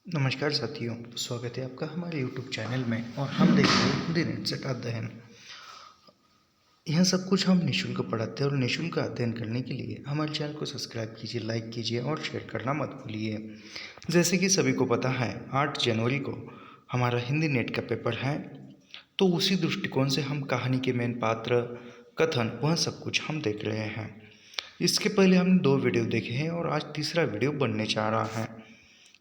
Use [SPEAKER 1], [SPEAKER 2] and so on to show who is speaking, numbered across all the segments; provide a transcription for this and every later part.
[SPEAKER 1] नमस्कार साथियों, स्वागत है आपका हमारे YouTube चैनल में। और हम देख रहे हैं हिंदी नेट सेट अध्ययन। यह सब कुछ हम निःशुल्क पढ़ाते हैं और निःशुल्क अध्ययन करने के लिए हमारे चैनल को सब्सक्राइब कीजिए, लाइक कीजिए और शेयर करना मत भूलिए। जैसे कि सभी को पता है, 8 जनवरी को हमारा हिंदी नेट का पेपर है, तो उसी दृष्टिकोण से हम कहानी के मेन पात्र, कथन, वह सब कुछ हम देख रहे हैं। इसके पहले हमने 2 वीडियो देखे हैं और आज तीसरा वीडियो बनने जा रहा है।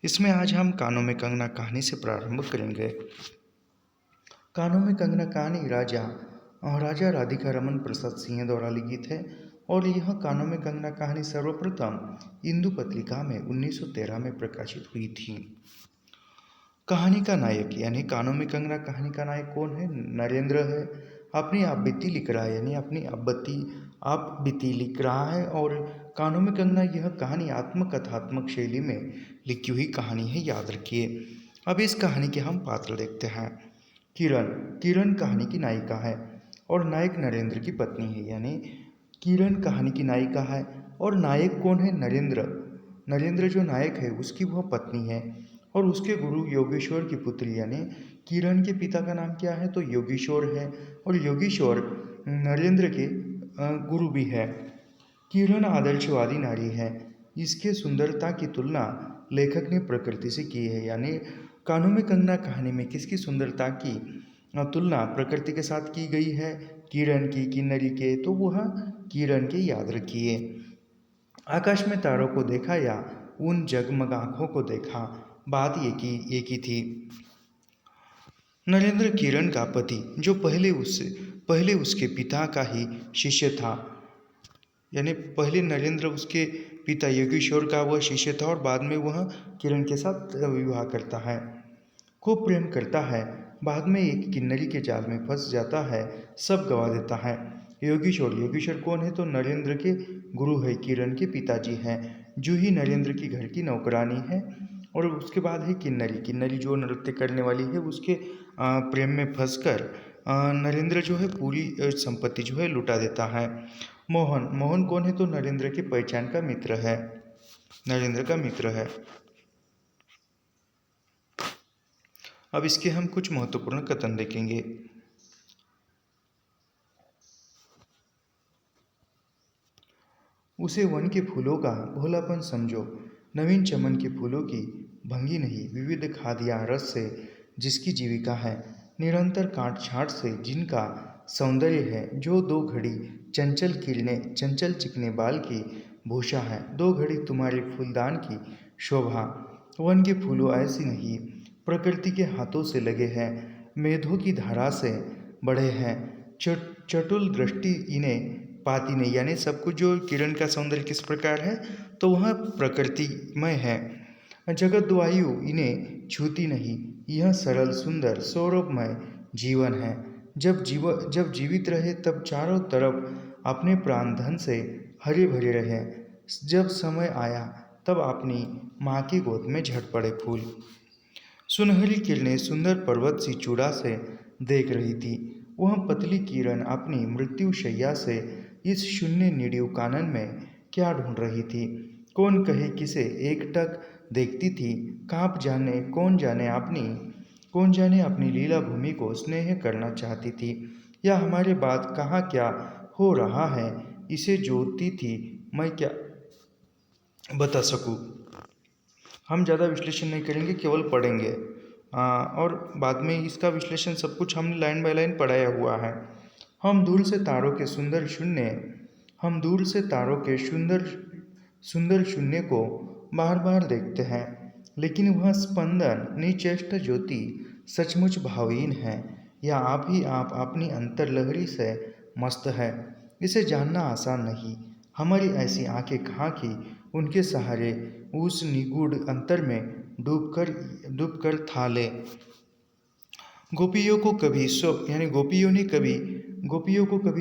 [SPEAKER 1] इसमें आज हम कानों में कंगना कहानी से प्रारंभ करेंगे। कानों में कंगना कहानी राजा राधिका रमन प्रसाद सिंह द्वारा लिखित है और यह कानों में कंगना कहानी सर्वप्रथम इंदु पत्रिका में 1913 में प्रकाशित हुई थी। कहानी का नायक यानी कानों में कंगना कहानी का नायक कौन है? नरेंद्र है। अपनी आप बीती लिख रहा है, यानी अपनी आप बीती लिख रहा है। और कानों में कंगना यह कहानी आत्मकथात्मक शैली में लिखी हुई कहानी है, याद रखिए। अब इस कहानी के हम पात्र देखते हैं। किरण कहानी की नायिका है और नायक नरेंद्र की पत्नी है, यानी किरण कहानी की नायिका है और नायक कौन है? नरेंद्र जो नायक है उसकी वह पत्नी है और उसके गुरु योगेश्वर की पुत्री, यानी किरण के पिता का नाम क्या है? तो योगेश्वर है और योगेश्वर नरेंद्र के गुरु भी है। किरण आदर्शवादी नारी है। इसके सुंदरता की तुलना लेखक ने प्रकृति से की है, यानी कानों में कंगना कहानी में किसकी सुंदरता की तुलना प्रकृति के साथ की गई है? किरण की, किन्नरी के, तो वह किरण के, याद रखिए। आकाश में तारों को देखा या उन जगमग आंखों को देखा, बात एक ही थी। नरेंद्र किरण का पति, जो पहले उसके पिता का ही शिष्य था, यानी पहले नरेंद्र उसके पिता योगेश्वर का वह शिष्य था और बाद में वह किरण के साथ विवाह करता है, खूब प्रेम करता है। बाद में एक किन्नरी के जाल में फंस जाता है, सब गवा देता है। योगेश्वर कौन है? तो नरेंद्र के गुरु है, किरण के पिताजी हैं। जूही नरेंद्र की घर की नौकरानी है। और उसके बाद है किन्नरी जो नृत्य करने वाली है, उसके प्रेम में फंसकर नरेंद्र जो है पूरी संपत्ति जो है लुटा देता है। मोहन कौन है? तो नरेंद्र की पहचान का मित्र है, नरेंद्र का मित्र है। अब इसके हम कुछ महत्वपूर्ण कथन देखेंगे। उसे वन के फूलों का भोलापन समझो, नवीन चमन के फूलों की भंगी नहीं, विविध खाद्या रस से जिसकी जीविका है, निरंतर काट छाट से जिनका सौंदर्य है, जो 2 घड़ी चंचल किरणें, चंचल चिकने बाल की भूषा है, 2 घड़ी तुम्हारे फूलदान की शोभा। वन के फूलों ऐसी नहीं, प्रकृति के हाथों से लगे हैं, मेधों की धारा से बढ़े हैं, चटुल दृष्टि इन्हें पाती नहीं, यानी सब कुछ जो किरण का सौंदर्य किस प्रकार है, तो वह प्रकृतिमय है। जगत वायु इन्हें छूती नहीं, यह सरल सुंदर सौरभमय जीवन है। जब जीवित रहे तब चारों तरफ अपने प्राण धन से हरे भरे रहे, जब समय आया तब अपनी माँ की गोद में झट पड़े फूल। सुनहरी किरणें सुंदर पर्वत सी चूड़ा से देख रही थी। वह पतली किरण अपनी मृत्यु शैया से इस शून्य निर्जीव कानन में क्या ढूंढ रही थी? कौन कहे किसे एकटक देखती थी, कौन जाने अपनी लीला भूमि को स्नेह करना चाहती थी, या हमारे बाद कहाँ क्या हो रहा है इसे जोतती थी, मैं क्या बता सकूं। हम ज़्यादा विश्लेषण नहीं करेंगे, केवल पढ़ेंगे और बाद में इसका विश्लेषण सब कुछ हमने लाइन बाय लाइन पढ़ाया हुआ है। हम दूर से तारों के सुंदर शून्य को बार बार देखते हैं, लेकिन वह स्पंदन, निचेष्ट ज्योति सचमुच भावहीन है, या आप ही आप अपनी अंतर्लहरी से मस्त है। इसे जानना आसान नहीं। हमारी ऐसी आंखें कहाँ की उनके सहारे उस निगूढ़ अंतर में डूबकर था ले। गोपियों को कभी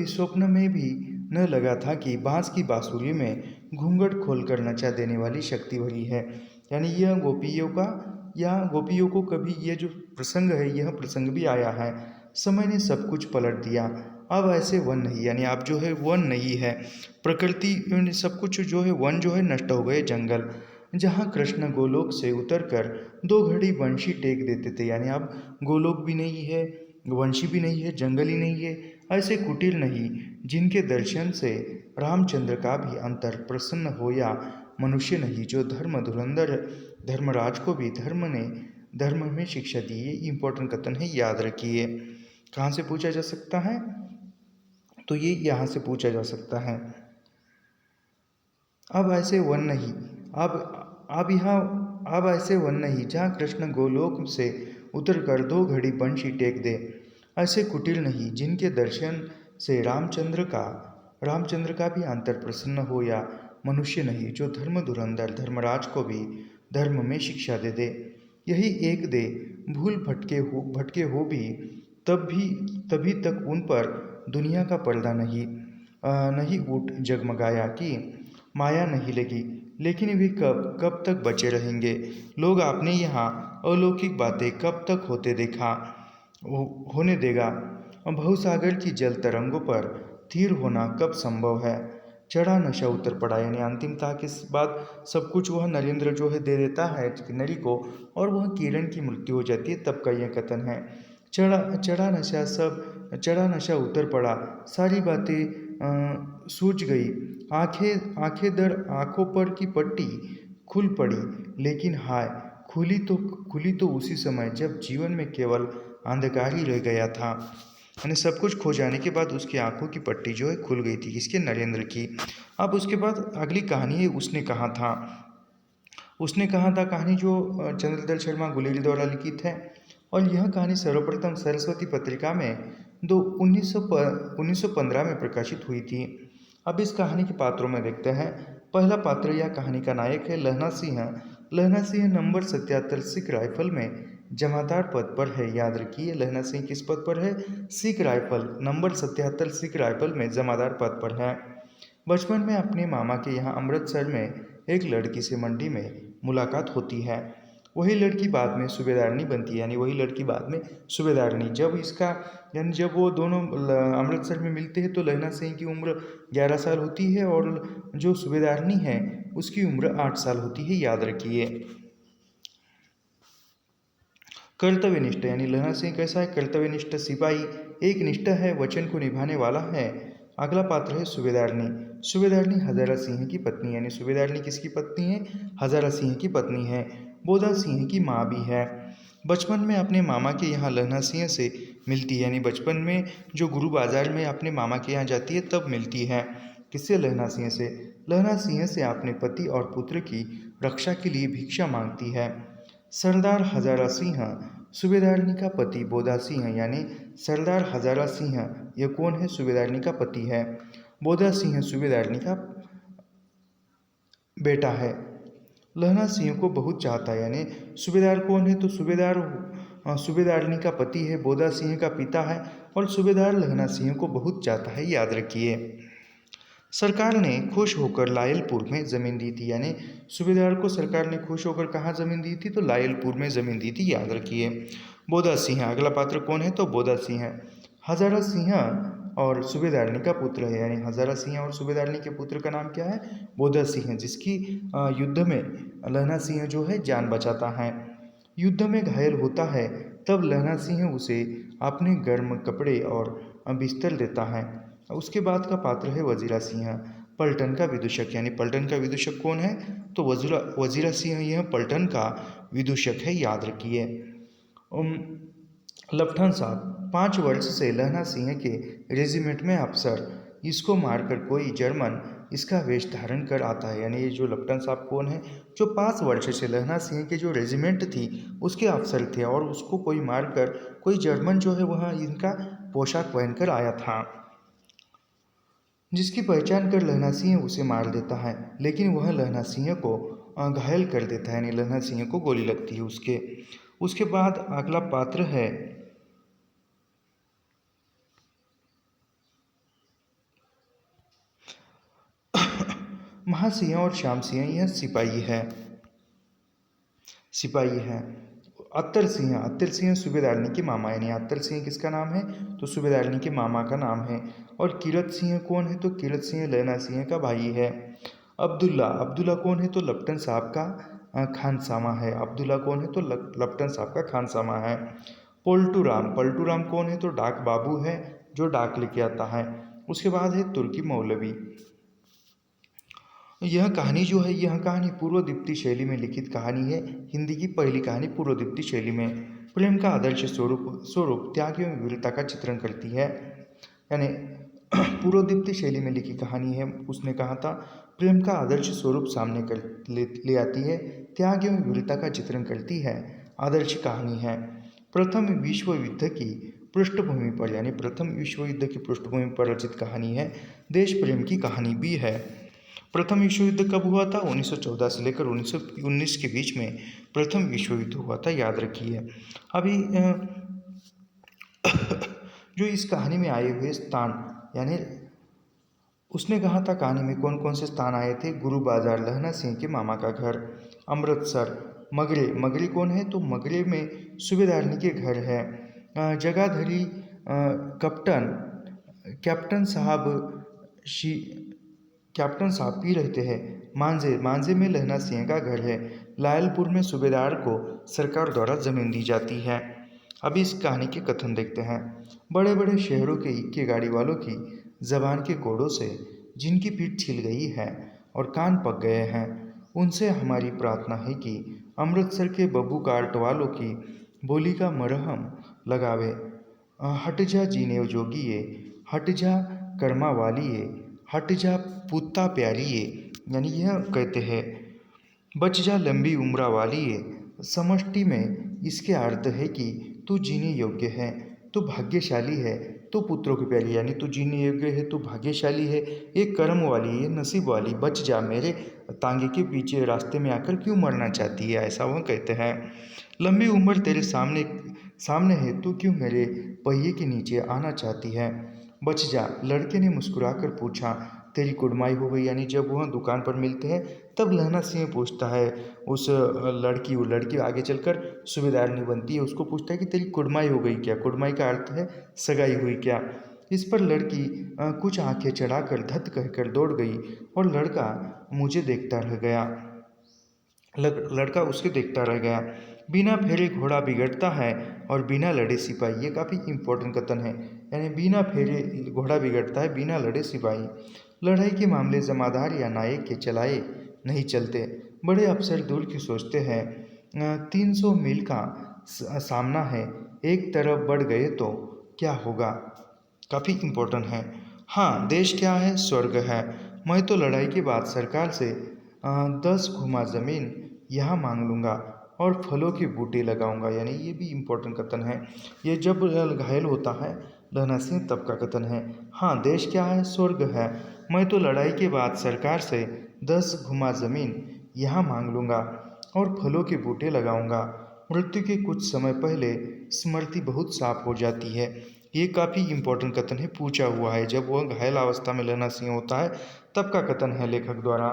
[SPEAKER 1] स्वप्न में भी न लगा था कि बांस की बांसुरी में घूंघट खोलकर नचा देने वाली शक्ति भरी है। यानी यह गोपियों को कभी ये जो प्रसंग है, यह प्रसंग भी आया है। समय ने सब कुछ पलट दिया, अब ऐसे वन नहीं, यानी अब जो है वन नहीं है, प्रकृति सब कुछ जो है, वन जो है नष्ट हो गए, जंगल जहाँ कृष्ण गोलोक से उतरकर 2 घड़ी बंशी टेक देते थे। यानी अब गोलोक भी नहीं है, वंशी भी नहीं है, जंगल ही नहीं है, ऐसे कुटिल नहीं जिनके दर्शन से रामचंद्र का भी अंतर प्रसन्न हो, या मनुष्य नहीं जो धर्म धुरंधर धर्मराज को भी धर्म में शिक्षा दी। ये इंपॉर्टेंट कथन है, याद रखिए। कहाँ से पूछा जा सकता है? तो ये यहाँ से पूछा जा सकता है। अब ऐसे वन नहीं, अब ऐसे वन नहीं जहाँ कृष्ण गोलोक से उतरकर 2 घड़ी बंशी टेक दे, ऐसे कुटिल नहीं जिनके दर्शन से रामचंद्र का भी अंतर प्रसन्न हो, या मनुष्य नहीं जो धर्म धुरंधर धर्मराज को भी धर्म में शिक्षा दे दे। यही एक दे भूल भटके हो भी तभी तक उन पर दुनिया का पर्दा नहीं उठ जगमगाया कि माया नहीं लगी। लेकिन वे कब तक बचे रहेंगे? लोग आपने यहाँ अलौकिक बातें कब तक होने देगा? भवसागर की जल तरंगों पर स्थिर होना कब संभव है? चढ़ा नशा उतर पड़ा, यानी अंतिमता के बाद सब कुछ वह नरेंद्र जो है दे देता है किन्नरी को, और वह किरण की मृत्यु हो जाती है, तब का यह कथन है। चढ़ा नशा उतर पड़ा, सारी बातें सूझ गई, आंखें दर आंखों पर की पट्टी खुल पड़ी। लेकिन हाय, खुली तो उसी समय जब जीवन में केवल अंधकार ही रह गया था। यानी सब कुछ खो जाने के बाद उसकी आंखों की पट्टी जो है खुल गई थी, किसके? नरेंद्र की। अब उसके बाद अगली कहानी है उसने कहा था कहानी जो चंद्रदल शर्मा गुलेरी द्वारा लिखित है, और यह कहानी सर्वप्रथम सरस्वती पत्रिका में 1915 में प्रकाशित हुई थी। अब इस कहानी के पात्रों में देखते हैं। पहला पात्र या कहानी का नायक है लहना सिंह। लहना सिंह नंबर 77 सिख राइफल में जमादार पद पर है। याद रखिए, लहना सिंह किस पद पर है? Sikh rifle number 77 Sikh rifle में जमादार पद पर है। बचपन में अपने मामा के यहाँ अमृतसर में एक लड़की से मंडी में मुलाकात होती है। वही लड़की बाद में सूबेदारनी बनती है। यानी वही लड़की बाद में सूबेदारनी, जब वो दोनों अमृतसर में मिलते हैं तो लहना सिंह की उम्र 11 साल होती है, और जो सूबेदारनी है उसकी उम्र 8 साल होती है। याद रखिए। कर्तव्यनिष्ठ, यानी लहना सिंह कैसा है? कर्तव्यनिष्ठ सिपाही, एक निष्ठा है, वचन को निभाने वाला है। अगला पात्र है सूबेदारनी। सूबेदारनी हजारा सिंह की पत्नी, यानी सूबेदारनी किसकी पत्नी है? हजारा सिंह की पत्नी है। बोधा सिंह की माँ भी है। बचपन में अपने मामा के यहाँ लहना सिंह से मिलती है, यानी बचपन में जो गुरु बाजार में अपने मामा के यहाँ जाती है तब मिलती है। किससे? लहना सिंह से। लहना सिंह से अपने पति और पुत्र की रक्षा के लिए भिक्षा मांगती है। सरदार हजारा सिंह सूबेदारनी का पति बोधा सिंह, यानी सरदार हजारा सिंह यह कौन है? सूबेदारनी का पति है। बोधा सिंह सूबेदारनी का बेटा है। लहना सिंह को बहुत चाहता है। यानी सूबेदार कौन है? तो सूबेदारनी का पति है, बोधा सिंह का पिता है, और सूबेदार लहना सिंह को बहुत चाहता है। याद रखिए। सरकार ने खुश होकर लायलपुर में ज़मीन दी थी। यानी सूबेदार को सरकार ने खुश होकर कहाँ ज़मीन दी थी? तो लायलपुर में ज़मीन दी थी। याद रखिए। बोधा सिंह, अगला पात्र कौन है? तो बोधा सिंह। हजारा सिंह और सूबेदारनी का पुत्र है। यानी हजारा सिंह और सूबेदारनी के पुत्र का नाम क्या है? बोधा सिंह, जिसकी युद्ध में लहना सिंह जो है जान बचाता है। युद्ध में घायल होता है तब लहना सिंह उसे अपने गर्म कपड़े और बिस्तर देता है। उसके बाद का पात्र है वजीरा सिंह, पलटन का विदूषक। यानी पलटन का विदूषक कौन है? तो वजीरा सिंह यह पलटन का विदूषक है। याद रखिए। लफ्ठन साहब 5 वर्ष से लहना सिंह के रेजिमेंट में अफसर, इसको मारकर कोई जर्मन इसका वेश धारण कर आता है। यानी ये जो लफ्टन साहब कौन है? जो 5 वर्ष से लहना सिंह के जो रेजिमेंट थी उसके अफसर थे, और उसको कोई मारकर कोई जर्मन जो है वह इनका पोशाक पहनकर आया था, जिसकी पहचान कर लहना सिंह उसे मार देता है। लेकिन वह लहना सिंह को घायल कर देता है, यानी लहना सिंह को गोली लगती है उसके बाद अगला पात्र है महासिंह और श्याम सिंह। यह सिपाही है। अत्तर सिंह सूबेदारनी के मामा, यानी अत्तर सिंह किसका नाम है? तो सूबेदारनी के मामा का नाम है। और किरत सिंह कौन है? तो किरत सिंह लहना सिंह का भाई है। अब्दुल्ला, अब्दुल्ला कौन है? तो लेफ्टिनेंट साहब का खानसामा है। अब्दुल्ला कौन है? तो लेफ्टिनेंट साहब का खानसामा है। पलटू राम, पलटू राम कौन है? तो डाक बाबू है जो डाक लेके आता है। उसके बाद है तुर्की मौलवी। यह कहानी जो है, यह कहानी पूर्वदीप्ति शैली में लिखित कहानी है। हिंदी की पहली कहानी पूर्वदीप्ति शैली में। प्रेम का आदर्श स्वरूप त्याग एवं वीरता का चित्रण करती है। यानी पूर्वदीप्ति शैली में लिखी कहानी है। उसने कहा था प्रेम का आदर्श स्वरूप सामने ले आती है, त्याग एवं वीरता का चित्रण करती है। आदर्श कहानी है। प्रथम विश्व युद्ध की पृष्ठभूमि पर, यानी प्रथम विश्व युद्ध की पृष्ठभूमि पर रचित कहानी है। देश प्रेम की कहानी भी है। प्रथम विश्व युद्ध कब हुआ था? 1914 से लेकर 1919 के बीच में प्रथम विश्व युद्ध हुआ था, याद रखिए। अभी जो इस कहानी में आए हुए स्थान, यानी उसने कहा था कहानी में कौन कौन से स्थान आए थे? गुरु बाजार, लहना सिंह के मामा का घर, अमृतसर, मगरे, मगरे कौन है? तो मगरे में सूबेदारनी के घर है। जगाधरी, कैप्टन साहब कैप्टन साहब भी रहते हैं। मांझे, मांझे में लहना सिंह का घर है। लायलपुर में सूबेदार को सरकार द्वारा जमीन दी जाती है। अभी इस कहानी के कथन देखते हैं। बड़े बड़े शहरों के इक्के गाड़ी वालों की जबान के कोड़ों से जिनकी पीठ छिल गई है और कान पक गए हैं, उनसे हमारी प्रार्थना है कि अमृतसर के बब्बू कार्ट वालों की बोली का मरहम लगावे। हट जा जीने जोगिए, हट जा कर्मा वालिए, हट जा पूता प्यारिए। यानी यह कहते हैं बच जा लंबी उम्र वालिए। समष्टि में इसके अर्थ है कि तू जीने योग्य है, तू भाग्यशाली है, तू पुत्रों की प्यारी, यानी तू जीने योग्य है, तू भाग्यशाली है, ये कर्म वाली, ये नसीब वाली। बच जा, मेरे तांगे के पीछे रास्ते में आकर क्यों मरना चाहती है, ऐसा वह कहते हैं। लंबी उम्र तेरे सामने है, तू क्यों मेरे पहिए के नीचे आना चाहती है। बच जा, लड़के ने मुस्कुराकर पूछा, तेरी कुड़माई हो गई। यानी जब वह दुकान पर मिलते हैं तब लहना सिंह पूछता है उस वो लड़की आगे चलकर सूबेदारनी बनती है, उसको पूछता है कि तेरी कुड़माई हो गई क्या? कुड़माई का अर्थ है सगाई हुई क्या? इस पर लड़की कुछ आंखें चढ़ाकर धत कहकर दौड़ गई और लड़का मुझे देखता रह गया। लड़का उसके देखता रह गया। बिना फेरे घोड़ा बिगड़ता है और बिना लड़े सिपाही, ये काफ़ी इंपॉर्टेंट कथन है। यानी बिना फेरे घोड़ा बिगड़ता है, बिना लड़े सिपाही। लड़ाई के मामले जमादार या नायक के चलाए नहीं चलते। बड़े अफसर दूर की सोचते हैं। 300 मील का सामना है, एक तरफ बढ़ गए तो क्या होगा? काफ़ी इम्पोर्टेंट है। हाँ, देश क्या है? स्वर्ग है। मैं तो लड़ाई के बाद सरकार से 10 घुमा ज़मीन यहाँ मांग लूँगा और फलों के बूटे लगाऊंगा। यानी ये भी इम्पोर्टेंट कथन है। ये जब घायल होता है लहना सिंह तब का कथन है। हाँ, देश क्या है? स्वर्ग है। मैं तो लड़ाई के बाद सरकार से 10 घुमा ज़मीन यहाँ मांग लूँगा और फलों के बूटे लगाऊंगा। मृत्यु के कुछ समय पहले स्मृति बहुत साफ हो जाती है। ये काफ़ी इम्पोर्टेंट कथन है, पूछा हुआ है। जब वह घायल अवस्था में लहना सिंह होता है तब का कथन है लेखक द्वारा।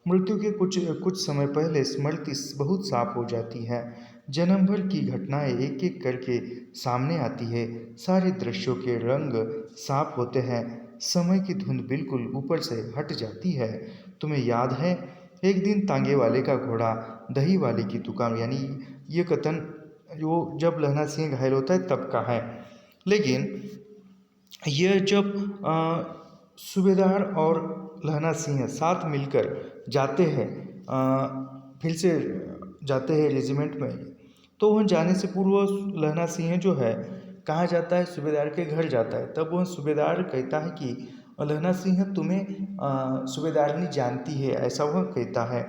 [SPEAKER 1] मृत्यु के कुछ समय पहले स्मृति बहुत साफ हो जाती है। जन्म भर की घटनाएं एक एक करके सामने आती है। सारे दृश्यों के रंग साफ होते हैं। समय की धुंध बिल्कुल ऊपर से हट जाती है। तुम्हें याद है एक दिन तांगे वाले का घोड़ा दही वाले की दुकान, यानी ये कथन जो जब लहना सिंह घायल होता है तब का है। लेकिन यह जब सूबेदार और लहना सिंह साथ मिलकर जाते हैं, फिर से जाते हैं रेजिमेंट में, तो वह जाने से पूर्व लहना सिंह जो है कहाँ जाता है? सूबेदार के घर जाता है। तब वह सूबेदार कहता है कि लहना सिंह तुम्हें सूबेदारनी जानती है, ऐसा वह कहता है।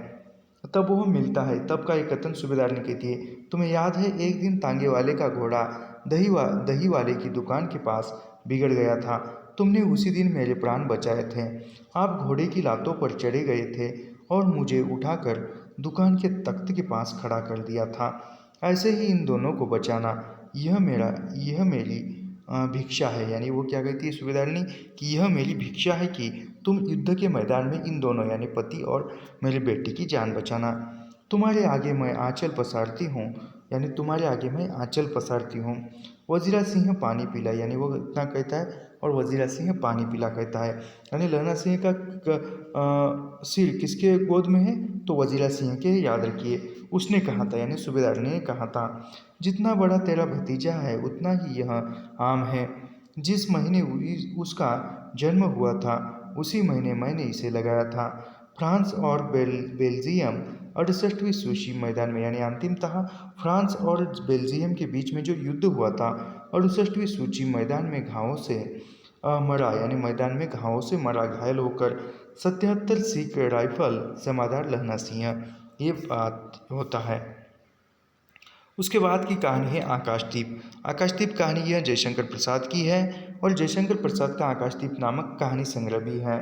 [SPEAKER 1] तब वह मिलता है, तब का एक कथन सूबेदारनी कहती है, तुम्हें याद है एक दिन तांगे वाले का घोड़ा दही वाले की दुकान के पास बिगड़ गया था। तुमने उसी दिन मेरे प्राण बचाए थे। आप घोड़े की लातों पर चढ़े गए थे और मुझे उठाकर दुकान के तख्त के पास खड़ा कर दिया था। ऐसे ही इन दोनों को बचाना यह मेरी भिक्षा है। यानी वो क्या कहती है सूबेदारनी कि यह मेरी भिक्षा है कि तुम युद्ध के मैदान में इन दोनों यानी पति और मेरे बेटी की जान बचाना। तुम्हारे आगे मैं आंचल पसारती हूँ, यानी तुम्हारे आगे मैं आंचल पसारती हूँ। वजीरा सिंह पानी पिला, यानी वो इतना कहता है और वजीरा सिंह पानी पिला कहता है। यानी लहना सिंह का सिर किसके गोद में है, तो वजीरा सिंह के, याद रखिए। उसने कहा था, यानी सूबेदार ने कहा था, जितना बड़ा तेरा भतीजा है उतना ही यह आम है। जिस महीने उसका जन्म हुआ था उसी महीने मैंने इसे लगाया था। फ्रांस और बेल्जियम 68वीं सूची मैदान में, यानी अंतिमतः फ्रांस और बेल्जियम के बीच में जो युद्ध हुआ था 68वीं सूची मैदान में घावों से मरा, यानी मैदान में घावों से मरा, घायल होकर 77 सिख राइफल समादार लहना सिंह, ये बात होता है। उसके बाद की कहानी है आकाशदीप। आकाशदीप कहानी यह जयशंकर प्रसाद की है और जयशंकर प्रसाद का आकाशदीप नामक कहानी संग्रह भी है।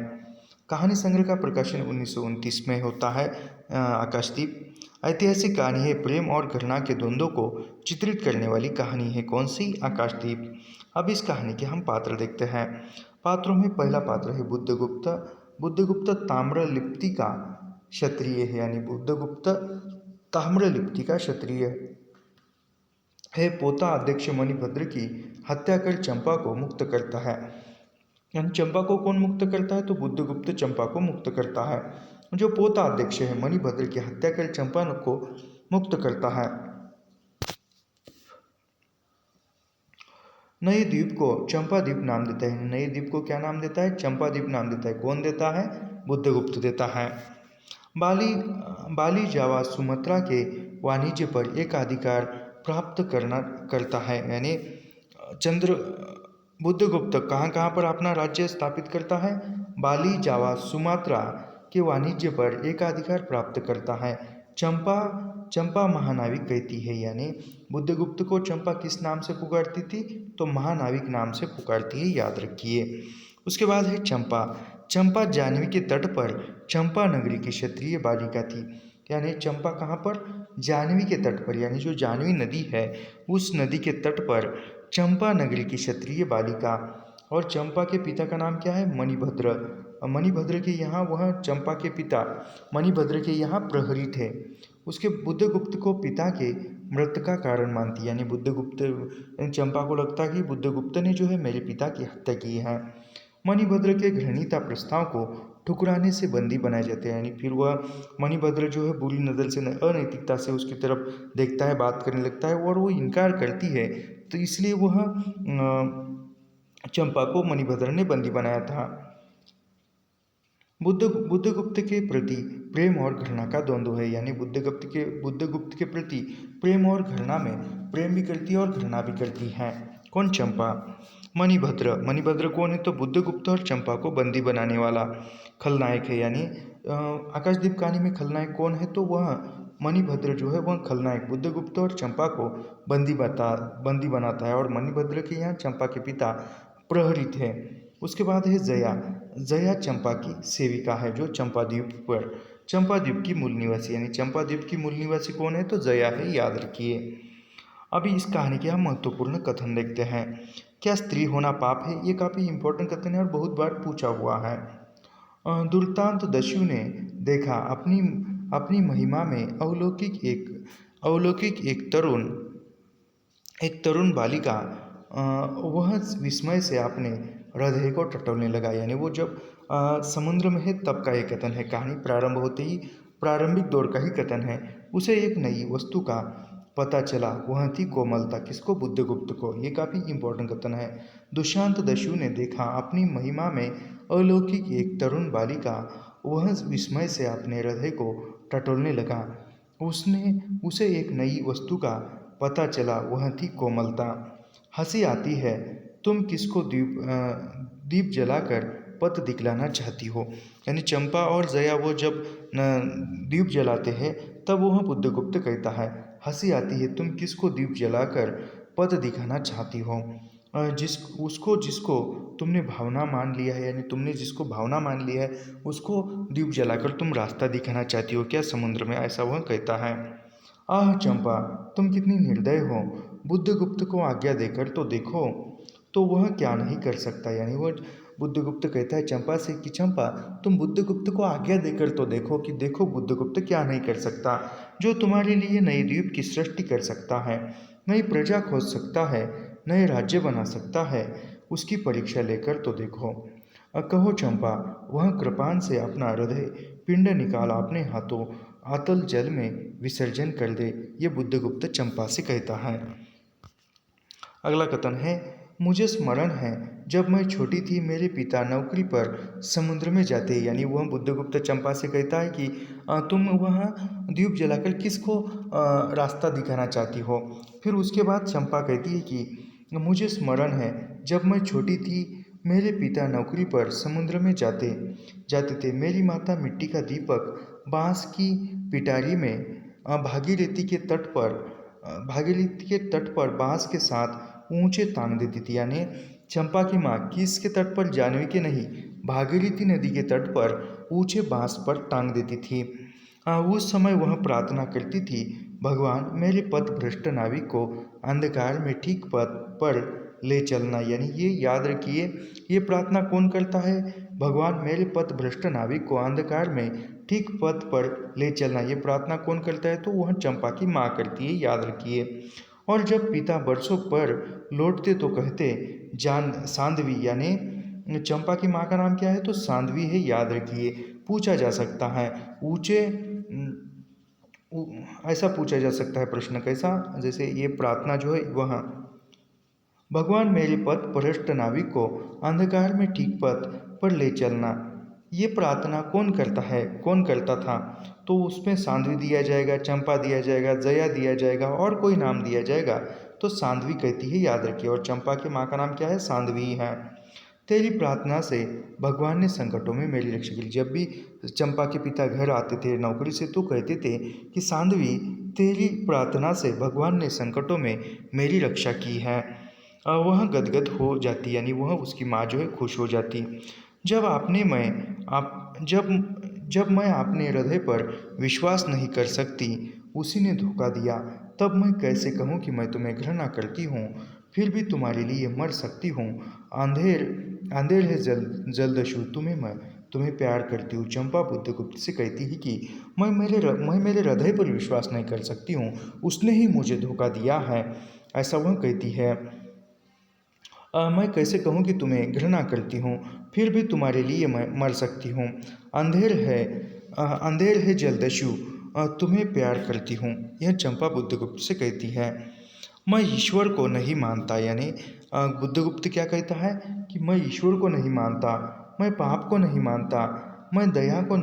[SPEAKER 1] कहानी संग्रह का प्रकाशन 1929 में होता है। आकाशदीप ऐतिहासिक कहानी है, प्रेम और घृणा के द्वंद्व को चित्रित करने वाली कहानी है। कौन सी? आकाशदीप। अब इस कहानी के हम पात्र देखते हैं। पात्रों में पहला पात्र है बुद्धगुप्त। बुद्धगुप्त ताम्रलिप्ति का क्षत्रिय है, यानी बुद्धगुप्त ताम्रलिप्ति का क्षत्रिय है। पोता अध्यक्ष मणिभद्र की हत्या कर चंपा को मुक्त करता है। यानी चंपा को कौन मुक्त करता है? तो बुद्धगुप्त चंपा को मुक्त करता है। जो पोता अध्यक्ष है मणिभद्र की हत्या कर चंपा को मुक्त करता है। नए द्वीप को चंपा द्वीप नाम देता है। नए द्वीप को क्या नाम देता है? चंपा द्वीप नाम देता है। कौन देता है? बुद्धगुप्त देता है। बाली जावा सुमात्रा के वाणिज्य पर एक अधिकार प्राप्त करता है। यानी बुद्धगुप्त कहाँ कहाँ पर अपना राज्य स्थापित करता है? बाली जावा सुमात्रा के वाणिज्य पर एकाधिकार प्राप्त करता है। चंपा महानाविक कहती है, यानी बुद्धगुप्त को चंपा किस नाम से पुकारती थी? तो महानाविक नाम से पुकारती है, याद रखिए। उसके बाद है चंपा। चंपा जाह्नवी के तट पर चंपा नगरी की क्षत्रिय बालिका थी। यानी चंपा कहाँ पर? जाह्नवी के तट पर, यानी जो जाह्नवी नदी है उस नदी के तट पर चंपा नगरी की क्षत्रिय बालिका। और चंपा के पिता का नाम क्या है? मणिभद्र। मणिभद्र के यहाँ वह चंपा के पिता मणिभद्र के यहाँ प्रहरी थे। उसके बुद्धगुप्त को पिता के मृत्यु का कारण मानती, यानी बुद्धगुप्त चंपा को लगता कि बुद्धगुप्त ने जो है मेरे पिता की हत्या की है। मणिभद्र के घृणिता प्रस्ताव को ठुकराने से बंदी बनाए जाते हैं। यानी फिर वह मणिभद्र जो है बुरी नज़र से, अनैतिकता से उसकी तरफ देखता है, बात करने लगता है और वो इनकार करती है, तो इसलिए वह चंपा को मणिभद्र ने बंदी बनाया था। बुद्धगुप्त के प्रति प्रेम और घृणा का द्वंद्व है। यानी बुद्धगुप्त के प्रति प्रेम और घृणा में प्रेम भी करती है और घृणा भी करती है। कौन? चंपा। मणिभद्र कौन है? तो बुद्धगुप्त और चंपा को बंदी बनाने वाला खलनायक है। यानी आकाशदीप कहानी में खलनायक कौन है? तो वह मणिभद्र जो है वह खलनायक बुद्धगुप्त और चंपा को बंदी बनाता है। और मणिभद्र के यहाँ चंपा के पिता प्रहरी थे। उसके बाद है जया चंपा की सेविका है, जो चंपाद्वीप की मूल निवासी, यानी चंपाद्वीप की मूल निवासी कौन है? तो जया है, याद रखिए। अभी इस कहानी के हम महत्वपूर्ण कथन देखते हैं। क्या स्त्री होना पाप है? ये काफ़ी इंपॉर्टेंट कथन है और बहुत बार पूछा हुआ है। दुर्दांत दस्यु ने देखा अपनी महिमा में अलौकिक एक तरुण बालिका, वह विस्मय से अपने हृदय को टटोलने लगा। यानी वो जब समुद्र में है तब का ये कथन है। कहानी प्रारंभ होते ही प्रारंभिक दौर का ही कथन है। उसे एक नई वस्तु का पता चला, वह थी कोमलता। किसको? बुद्धगुप्त को। ये काफ़ी इंपॉर्टेंट कथन है। दुष्यंत दस्यु ने देखा अपनी महिमा में अलौकिक एक तरुण बालिका, वह विस्मय से अपने हृदय को टटोलने लगा। उसे एक नई वस्तु का पता चला, वह थी कोमलता। हंसी आती है, तुम किसको दीप जलाकर पथ दिखलाना चाहती हो? यानी चंपा और जया वो जब दीप जलाते हैं तब वह बुद्धगुप्त कहता है, हंसी आती है, तुम किसको दीप जलाकर पथ दिखाना चाहती हो? जिसको तुमने भावना मान लिया है, यानी तुमने जिसको भावना मान लिया है उसको दीप जलाकर तुम रास्ता दिखाना चाहती हो क्या समुद्र में? ऐसा वह कहता है। आह चंपा, तुम कितनी निर्दय हो, बुद्धगुप्त को आज्ञा देकर तो देखो, तो वह क्या नहीं कर सकता। यानी वह बुद्धगुप्त कहता है चंपा से कि चंपा, तुम बुद्धगुप्त को आज्ञा देकर तो देखो कि देखो बुद्धगुप्त क्या नहीं कर सकता, जो तुम्हारे लिए नए द्वीप की सृष्टि कर सकता है, नई प्रजा खोज सकता है, नए राज्य बना सकता है। उसकी परीक्षा लेकर तो देखो। कहो चंपा, वह कृपान से अपना हृदय पिंड निकाल अपने हाथों अतल जल में विसर्जन कर दे। ये बुद्धगुप्त चंपा से कहता है। अगला कथन है, मुझे स्मरण है जब मैं छोटी थी मेरे पिता नौकरी पर समुद्र में जाते। यानी वह बुद्धगुप्त चंपा से कहता है कि तुम वहाँ दीप जलाकर किसको रास्ता दिखाना चाहती हो। फिर उसके बाद चंपा कहती है कि मुझे स्मरण है जब मैं छोटी थी मेरे पिता नौकरी पर समुद्र में जाते थे। मेरी माता मिट्टी का दीपक बांस की पिटारी में भागीरथी के तट पर बांस के साथ ऊंचे टांग देती थी। यानी चंपा की माँ किसके तट पर, जाह्नवी के नहीं, भागीरथी नदी के तट पर ऊंचे बांस पर टांग देती थी। उस समय वह प्रार्थना करती थी, भगवान मेरे पथ भ्रष्ट नाविक को अंधकार में ठीक पथ पर ले चलना। यानी ये याद रखिए, ये प्रार्थना कौन करता है? भगवान मेरे पथ भ्रष्ट नाविक को अंधकार में ठीक पथ पर ले चलना। ये प्रार्थना कौन करता है? तो वह चंपा की माँ करती है, याद रखिए। और जब पिता बरसों पर लौटते तो कहते सांधवी, यानी चंपा की माँ का नाम क्या है? तो सांधवी है, याद रखिए। पूछा जा सकता है ऐसा पूछा जा सकता है प्रश्न, कैसा? जैसे ये प्रार्थना जो है वह, भगवान मेरे पथ भ्रष्ट नाविक को अंधकार में ठीक पथ पर ले चलना। ये प्रार्थना कौन करता है, कौन करता था? तो उसमें सांध्वी दिया जाएगा, चंपा दिया जाएगा, जया दिया जाएगा और कोई नाम दिया जाएगा। तो सांध्वी कहती है, याद रखिए। और चंपा की माँ का नाम क्या है? सांध्वी है। तेरी प्रार्थना से भगवान ने संकटों में मेरी रक्षा की। जब भी चंपा के पिता घर आते थे नौकरी से तो कहते थे कि सांध्वी, तेरी प्रार्थना से भगवान ने संकटों में मेरी रक्षा की है। वह गदगद हो जाती, यानी वह उसकी माँ जो है खुश हो जाती। जब मैं अपने हृदय पर विश्वास नहीं कर सकती, उसी ने धोखा दिया, तब मैं कैसे कहूँ कि मैं तुम्हें घृणा करती हूँ, फिर भी तुम्हारे लिए मर सकती हूँ। अंधेर है जलदस्यु, तुम्हें प्यार करती हूँ। चंपा बुद्धगुप्त से कहती है कि मैं मेरे हृदय पर विश्वास नहीं कर सकती हूँ, उसने ही मुझे धोखा दिया है, ऐसा वह कहती है। मैं कैसे कहूँ कि तुम्हें घृणा करती हूँ, फिर भी तुम्हारे लिए मैं मर सकती हूँ। अंधेर है जलदस्यु, तुम्हें प्यार करती हूँ। यह चंपा बुद्धगुप्त से कहती है। मैं ईश्वर को नहीं मानता, यानी बुद्धगुप्त क्या कहता है कि मैं ईश्वर को नहीं मानता, मैं पाप को नहीं मानता, मैं दया को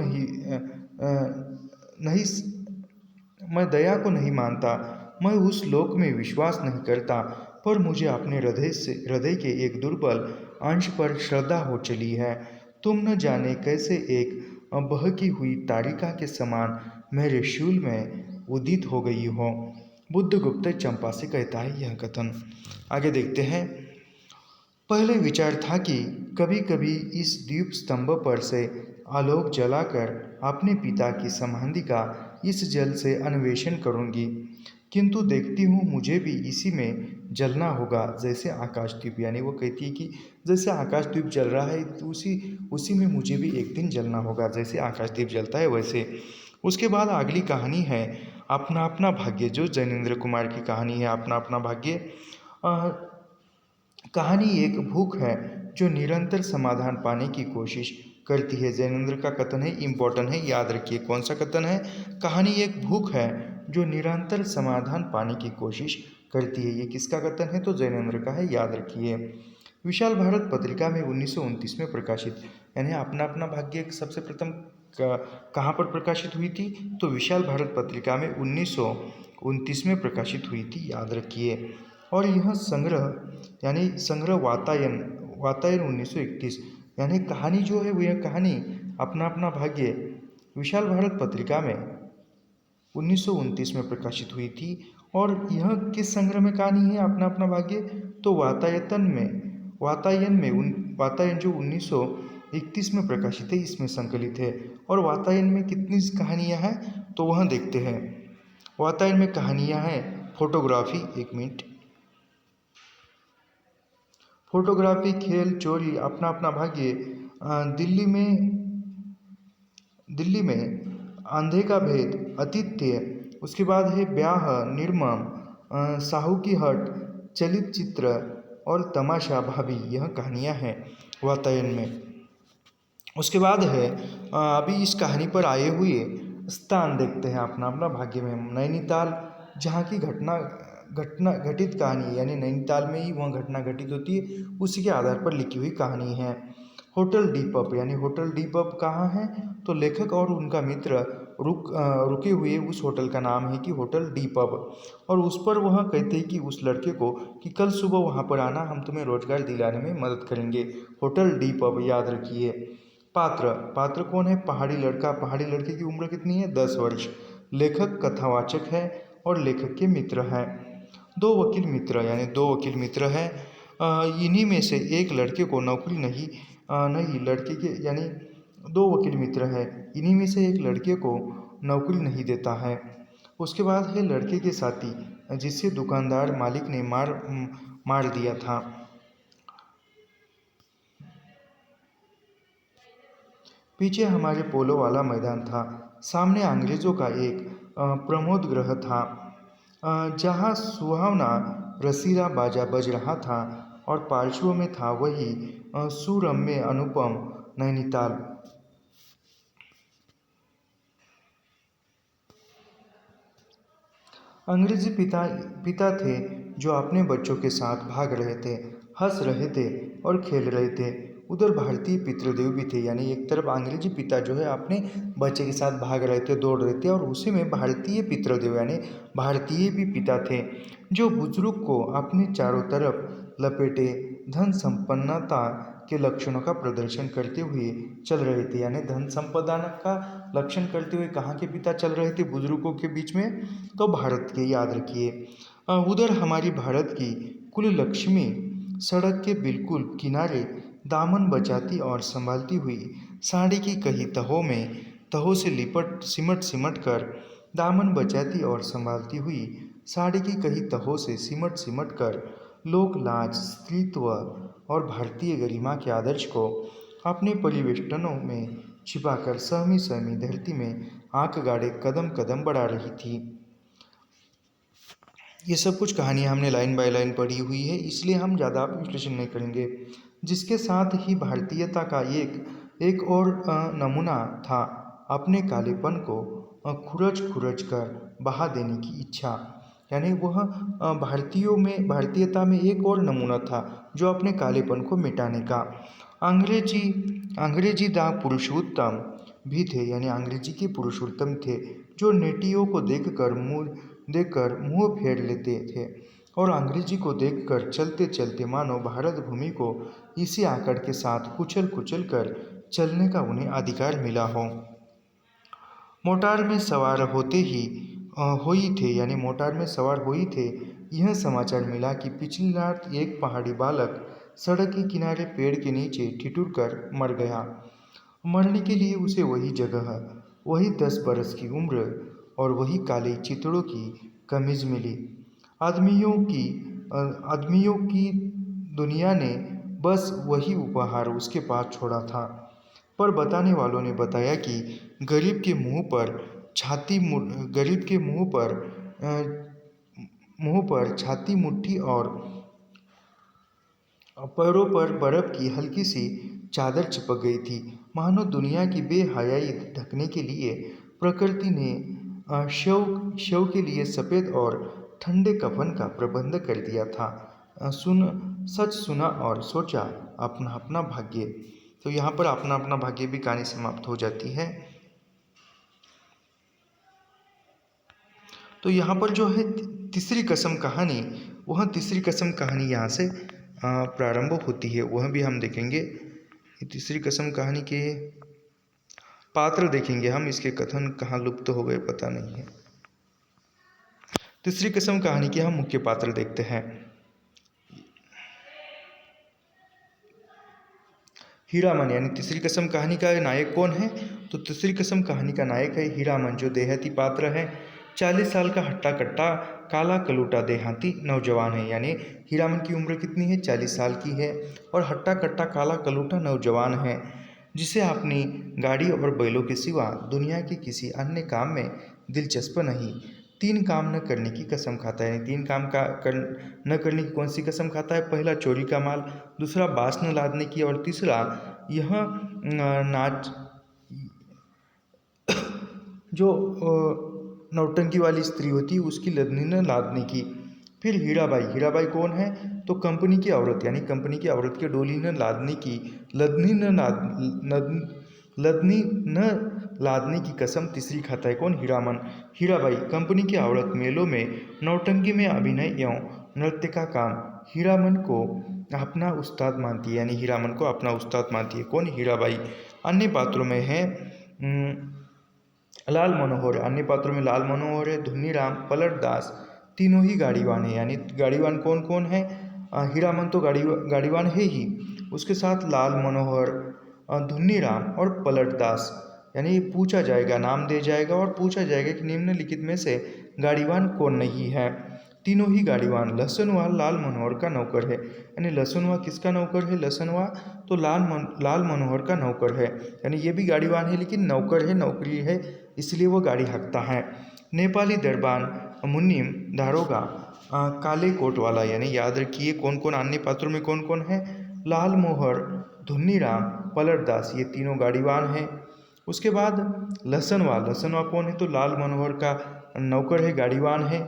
[SPEAKER 1] नहीं मानता, मैं उस लोक में विश्वास नहीं करता, पर मुझे अपने हृदय के एक दुर्बल अंश पर श्रद्धा हो चली है। तुम न जाने कैसे एक बहकी हुई तारिका के समान मेरे शूल में उदित हो गई हो। बुद्धगुप्त चंपा से कहता है यह कथन। आगे देखते हैं। पहले विचार था कि कभी कभी इस दीप स्तंभ पर से आलोक जलाकर अपने पिता की समाधि का इस जल से अन्वेषण करूंगी, किंतु देखती हूँ मुझे भी इसी में जलना होगा जैसे आकाशदीप। यानी वो कहती है कि जैसे आकाशदीप जल रहा है तो उसी में मुझे भी एक दिन जलना होगा, जैसे आकाशदीप जलता है वैसे। उसके बाद अगली कहानी है अपना अपना भाग्य, जो जैनेन्द्र कुमार की कहानी है अपना अपना भाग्य। कहानी एक भूख है जो निरंतर समाधान पाने की कोशिश करती है। जैनेन्द्र का कथन है, इम्पोर्टेंट है, याद रखिए। कौन सा कथन है? कहानी एक भूख है जो निरंतर समाधान पाने की कोशिश करती है। ये किसका कथन है? तो जैनेन्द्र का है, याद रखिए। विशाल भारत पत्रिका में 1929 में प्रकाशित, यानी अपना अपना भाग्य सबसे प्रथम कहाँ पर प्रकाशित हुई थी? तो विशाल भारत पत्रिका में 1929 में प्रकाशित हुई थी, याद रखिए। और यह संग्रह वातायन 1931, यानी कहानी जो है वो, यह कहानी अपना अपना भाग्य विशाल भारत पत्रिका में 1929 में प्रकाशित हुई थी। और यह किस संग्रह में कहानी है अपना अपना भाग्य? तो वातायन जो 1931 में प्रकाशित है, इसमें संकलित है। और वातायन में कितनी कहानियाँ हैं तो वह देखते हैं। वातायन में कहानियाँ हैं फोटोग्राफी, एक मिनट, फोटोग्राफी, खेल, चोरी, अपना अपना भाग्य, दिल्ली में अंधे का भेद, आतिथ्य, उसके बाद है ब्याह, निर्मम, साहू की हट, चलित चित्र, और तमाशा भाभी, यह कहानियाँ हैं वातायन में। उसके बाद है अभी इस कहानी पर आए हुए स्थान देखते हैं अपना अपना भाग्य में। नैनीताल, जहाँ की घटना घटना घटित कहानी यानी नैनीताल में ही वह घटना घटित होती है, उसी के आधार पर लिखी हुई कहानी है। होटल डी पब, यानी होटल डी पब कहाँ है, तो लेखक और उनका मित्र रुके हुए उस होटल का नाम है कि होटल डी पब। और उस पर वह कहते हैं कि उस लड़के को कि कल सुबह वहाँ पर आना, हम तुम्हें रोजगार दिलाने में मदद करेंगे। होटल डी पब, याद रखिए। पात्र कौन है, पहाड़ी लड़का। पहाड़ी लड़के की उम्र कितनी है, 10 वर्ष। लेखक कथावाचक है और लेखक के मित्र हैं। दो वकील मित्र, यानी दो वकील मित्र हैं। इन्हीं में से एक लड़के को नौकरी नहीं लड़के के, यानी दो वकील मित्र हैं, इन्हीं में से एक लड़के को नौकरी नहीं देता है। उसके बाद है लड़के के साथी, जिसे दुकानदार मालिक ने मार दिया था। पीछे हमारे पोलो वाला मैदान था, सामने अंग्रेजों का एक प्रमोद गृह था, जहाँ सुहावना रसीला बाजा बज रहा था और पार्श्व में था वही सुरम्य अनुपम नैनीताल। अंग्रेजी पिता थे जो अपने बच्चों के साथ भाग रहे थे, हंस रहे थे और खेल रहे थे। उधर भारतीय पितृदेव भी थे, यानी एक तरफ अंग्रेजी पिता जो है अपने बच्चे के साथ भाग रहे थे, दौड़ रहे थे, और उसी में भारतीय पितृदेव यानी भारतीय भी पिता थे, जो बुजुर्ग को अपने चारों तरफ लपेटे धन संपन्नता के लक्षणों का प्रदर्शन करते हुए चल रहे थे। यानी धन संपदा का लक्षण करते हुए कहाँ के पिता चल रहे थे बुजुर्गों के बीच में, तो भारत के, याद रखिए। उधर हमारी भारत की कुल लक्ष्मी सड़क के बिल्कुल किनारे दामन बचाती और संभालती हुई साड़ी की कई तहों से सिमट कर दामन बचाती और संभालती हुई साड़ी की कई तहों से सिमट कर लोक लाज, स्त्रीत्व और भारतीय गरिमा के आदर्श को अपने परिवेष्टनों में छिपाकर सहमी धरती में आंख गाड़े कदम कदम बढ़ा रही थी। ये सब कुछ कहानियाँ हमने लाइन बाय लाइन पढ़ी हुई है, इसलिए हम ज़्यादा विश्लेषण नहीं करेंगे। जिसके साथ ही भारतीयता का एक और नमूना था अपने कालेपन को खुरच कर बहा देने की इच्छा। यानी वह भारतीयता में एक और नमूना था जो अपने कालेपन को मिटाने का। अंग्रेजी दा पुरुषोत्तम भी थे, यानी अंग्रेजी के पुरुषोत्तम थे, जो नेटियों को देखकर मुंह फेर लेते थे और अंग्रेजी को देखकर चलते चलते मानो भारत भूमि को इसी आकड़ के साथ कुचल कर चलने का उन्हें अधिकार मिला हो। मोटार में सवार हो ही थे, यानी मोटार में सवार हो ही थे, यह समाचार मिला कि पिछली रात एक पहाड़ी बालक सड़क के किनारे पेड़ के नीचे ठिठुर कर मर गया। मरने के लिए उसे वही जगह, वही 10 बरस की उम्र और वही काले चितड़ों की कमीज मिली। आदमियों की दुनिया ने बस वही उपहार उसके पास छोड़ा था। पर बताने वालों ने बताया कि गरीब के मुंह पर छाती मुट्ठी और पैरों पर बर्फ की हल्की सी चादर चिपक गई थी, मानो दुनिया की बेहयाई ढकने के लिए प्रकृति ने शव के लिए सफ़ेद और ठंडे कफन का प्रबंध कर दिया था। सच सुना और सोचा अपना अपना भाग्य। तो यहाँ पर अपना अपना भाग्य भी कहानी समाप्त हो जाती है। तो यहाँ पर जो है तीसरी कसम कहानी, वह तीसरी कसम कहानी यहाँ से प्रारंभ होती है, वह भी हम देखेंगे। तीसरी कसम कहानी के पात्र देखेंगे हम, इसके कथन कहाँ लुप्त हो गए पता नहीं है। तीसरी कसम कहानी के हम मुख्य पात्र देखते हैं। हीरामन, यानी तीसरी कसम कहानी का नायक कौन है, तो तीसरी कसम कहानी का नायक है हीरामन, जो देहाती पात्र है। 40 साल का हट्टा कट्टा काला कलूटा देहाती नौजवान है। यानी हीरामन की उम्र कितनी है, 40 साल की है, और हट्टा कट्टा काला कलूटा नौजवान है, जिसे अपनी गाड़ी और बैलों के सिवा दुनिया के किसी अन्य काम में दिलचस्प नहीं। तीन काम न करने की कसम खाता है। तीन काम न करने की कौन सी कसम खाता है? पहला, चोरी का माल, दूसरा, बाँस न लादने की, और तीसरा, यह नाच जो नौटंकी वाली स्त्री होती है उसकी लदनी न लादने की। फिर हीराबाई, हीराबाई कौन है? तो कंपनी की औरत, यानी कंपनी की औरत के डोली न लादने की, लदनी न लादने की कसम तीसरी खाता है। कौन? हीरामन। हीराबाई, कंपनी की औरत, मेलों में नौटंकी में अभिनय एवं नृत्य का काम हीरामन को अपना उस्ताद मानती है, यानी हीरामन को अपना उस्ताद मानती है। कौन? हीराबाई। अन्य पात्रों में है लाल मनोहर, अन्य पात्रों में लाल मनोहर है, धुन्नीराम, पलटदास, तीनों ही गाड़ीवान है। यानी गाड़ीवान कौन कौन है? हीरामन तो गाड़ीवान है ही, उसके साथ लाल मनोहर, धुन्नीराम और पलटदास। यानी पूछा जाएगा, नाम दे जाएगा और पूछा जाएगा कि निम्नलिखित में से गाड़ीवान कौन नहीं है। तीनों ही गाड़ीवान। लहसनवा लाल मनोहर का नौकर है, यानी लहसनवा किसका नौकर है? लहसनवा तो लाल मनोहर का नौकर है, यानी ये भी गाड़ीवान है लेकिन नौकर है, नौकरी है, इसलिए वो गाड़ी हाँकता है। नेपाली दरबान, मुन्नीम, दारोगा, काले कोट वाला। यानी याद रखिए कौन कौन अन्य पात्रों में कौन कौन है? लाल मोहर, धुन्नीराम, पलटदास, ये तीनों गाड़ीवान हैं। उसके बाद लहसनवा, लहसनवा कौन है? तो लाल मनोहर का नौकर है, गाड़ीवान है,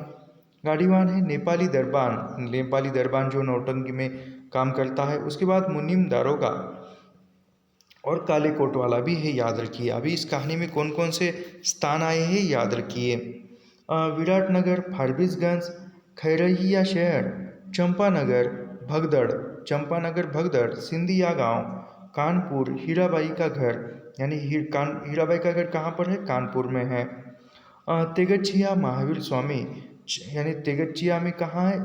[SPEAKER 1] गाड़ीवान है। नेपाली दरबान, नेपाली दरबान जो नौटंकी में काम करता है। उसके बाद मुनीम, दारोगा और काले कोट वाला भी है, याद रखिए। अभी इस कहानी में कौन कौन से स्थान आए हैं याद रखिए। विराटनगर, फारबिसगंज, खैरहिया शहर, चंपानगर, भगदड़, चंपानगर भगदड़, सिंधिया गांव, कानपुर, हीराबाई का घर, यानी हीराबाई का घर कहाँ पर है? कानपुर में है। तेगच्छिया, महावीर स्वामी, यानी तेगच्छिया में कहाँ है?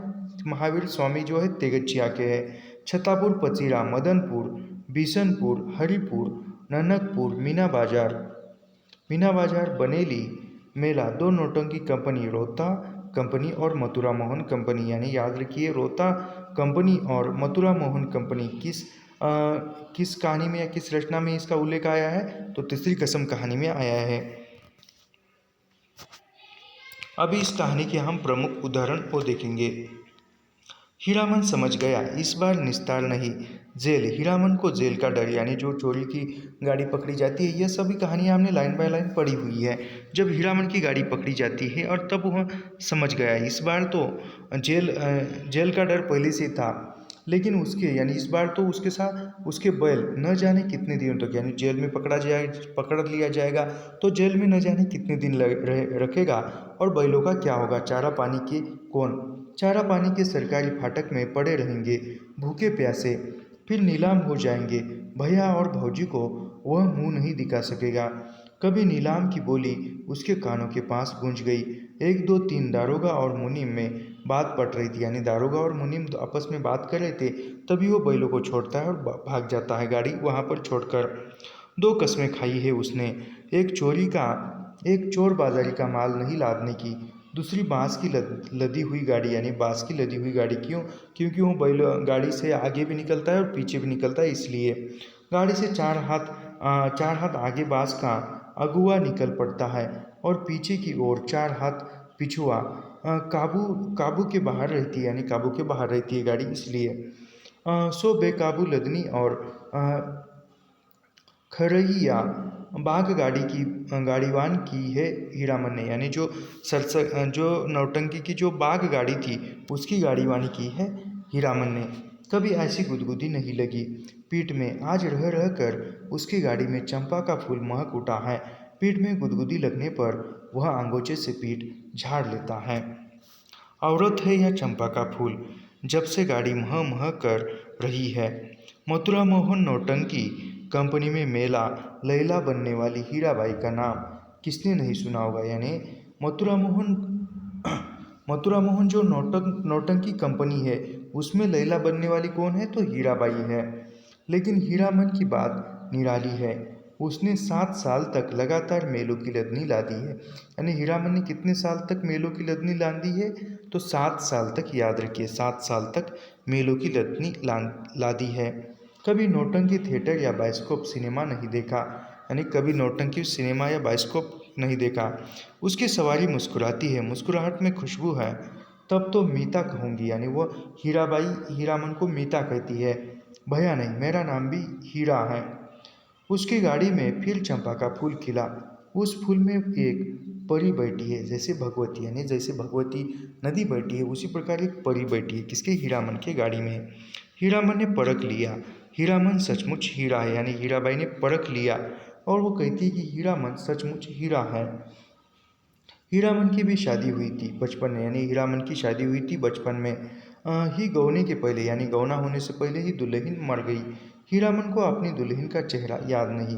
[SPEAKER 1] महावीर स्वामी जो है तेगच्छिया के है। छतापुर, पचीरा, मदनपुर, बिशनपुर, हरिपुर, ननकपुर, मीना बाजार, बनेली, मेला, दो नौटंकी कंपनी, रोहता कंपनी और मथुरा मोहन कंपनी। यानी याद रखिए रोहता कंपनी और मथुरा मोहन कंपनी किस कहानी में या किस रचना में इसका उल्लेख आया है? तो तीसरी कसम कहानी में आया है। अभी इस कहानी के हम प्रमुख उदाहरण को देखेंगे। हीरामन समझ गया, इस बार निस्तार नहीं, जेल। हीरामन को जेल का डर, यानी जो चोरी की गाड़ी पकड़ी जाती है, यह सभी कहानियाँ हमने लाइन बाय लाइन पढ़ी हुई है। जब हीरामन की गाड़ी पकड़ी जाती है और तब वह समझ गया, इस बार तो जेल का डर पहले से था, लेकिन यानी इस बार तो उसके साथ उसके बैल न जाने कितने दिनों तक, यानी जेल में पकड़ लिया जाएगा तो जेल में न जाने कितने दिन रखेगा, और बैलों का क्या होगा? चारा पानी के चारा पानी के सरकारी फाटक में पड़े रहेंगे भूखे प्यासे, फिर नीलाम हो जाएंगे। भैया और भौजी को वह मुंह नहीं दिखा सकेगा। कभी नीलाम की बोली उसके कानों के पास गूंज गई। 1 2 3 दारोगा और मुनीम में बात पट रही थी, यानी दारोगा और मुनीम आपस में बात कर रहे थे, तभी वो बैलों को छोड़ता है और भाग जाता है गाड़ी वहाँ पर छोड़कर। 2 कस्में खाई है उसने, एक चोर बाजारी का माल नहीं लादने की, दूसरी बांस की लदी हुई गाड़ी, यानी बांस की लदी हुई गाड़ी। क्योंकि वो बैल गाड़ी से आगे भी निकलता है और पीछे भी निकलता है, इसलिए गाड़ी से 4 हाथ आगे बांस का अगुआ निकल पड़ता है और पीछे की ओर 4 हाथ पिछुआ काबू के बाहर रहती है, यानी काबू के बाहर रहती है गाड़ी, इसलिए सो बेकाबू लदनी और खरहिया बाघ गाड़ीवान की है हीरामन ने, यानी जो नौटंकी की जो बाघ गाड़ी थी उसकी गाड़ीवानी की है हीरामन ने। कभी ऐसी गुदगुदी नहीं लगी पीठ में, आज रह रह कर उसकी गाड़ी में चंपा का फूल महक उठा है। पीठ में गुदगुदी लगने पर वह अंगोचे से पीठ झाड़ लेता है। औरत है या चंपा का फूल, जब से गाड़ी मह मह कर रही है। मथुरा मोहन नौटंकी कंपनी में मेला लैला बनने वाली हीराबाई का नाम किसने नहीं सुना होगा? यानी मथुरा मोहन जो नौटंकी कंपनी है उसमें लैला बनने वाली कौन है? तो हीराबाई है। लेकिन हीरामन की बात निराली है, उसने 7 साल तक लगातार मेलों की लदनी लादी है। यानी हीरामन ने कितने साल तक मेलों की लदनी लादी है? तो 7 साल तक, याद रखिए 7 साल तक मेलों की लदनी लादी है। कभी नौटंकी थिएटर या बाइस्कोप सिनेमा नहीं देखा, यानी कभी नौटंकी सिनेमा या बाइस्कोप नहीं देखा। उसकी सवारी मुस्कुराती है, मुस्कुराहट में खुशबू है। तब तो मीता कहूँगी, यानी वो हीराबाई हीरामन को मीता कहती है। भैया नहीं, मेरा नाम भी हीरा है। उसकी गाड़ी में फिर चंपा का फूल खिला। उस फूल में एक परी बैठी है, जैसे भगवती, यानी जैसे भगवती नदी बैठी है उसी प्रकार एक परी बैठी है। किसके? हीरामन के गाड़ी में। हीरामन ने परख लिया, हीरामन सचमुच हीरा है, यानी हीराबाई ने परख लिया और वो कहती है कि हीरामन सचमुच हीरा है। हीरामन की भी शादी हुई थी बचपन में, यानी हीरामन की शादी हुई थी बचपन में ही गौने के पहले, यानी गौना होने से पहले ही दुल्हन मर गई। हीरामन को अपनी दुल्हन का चेहरा याद नहीं।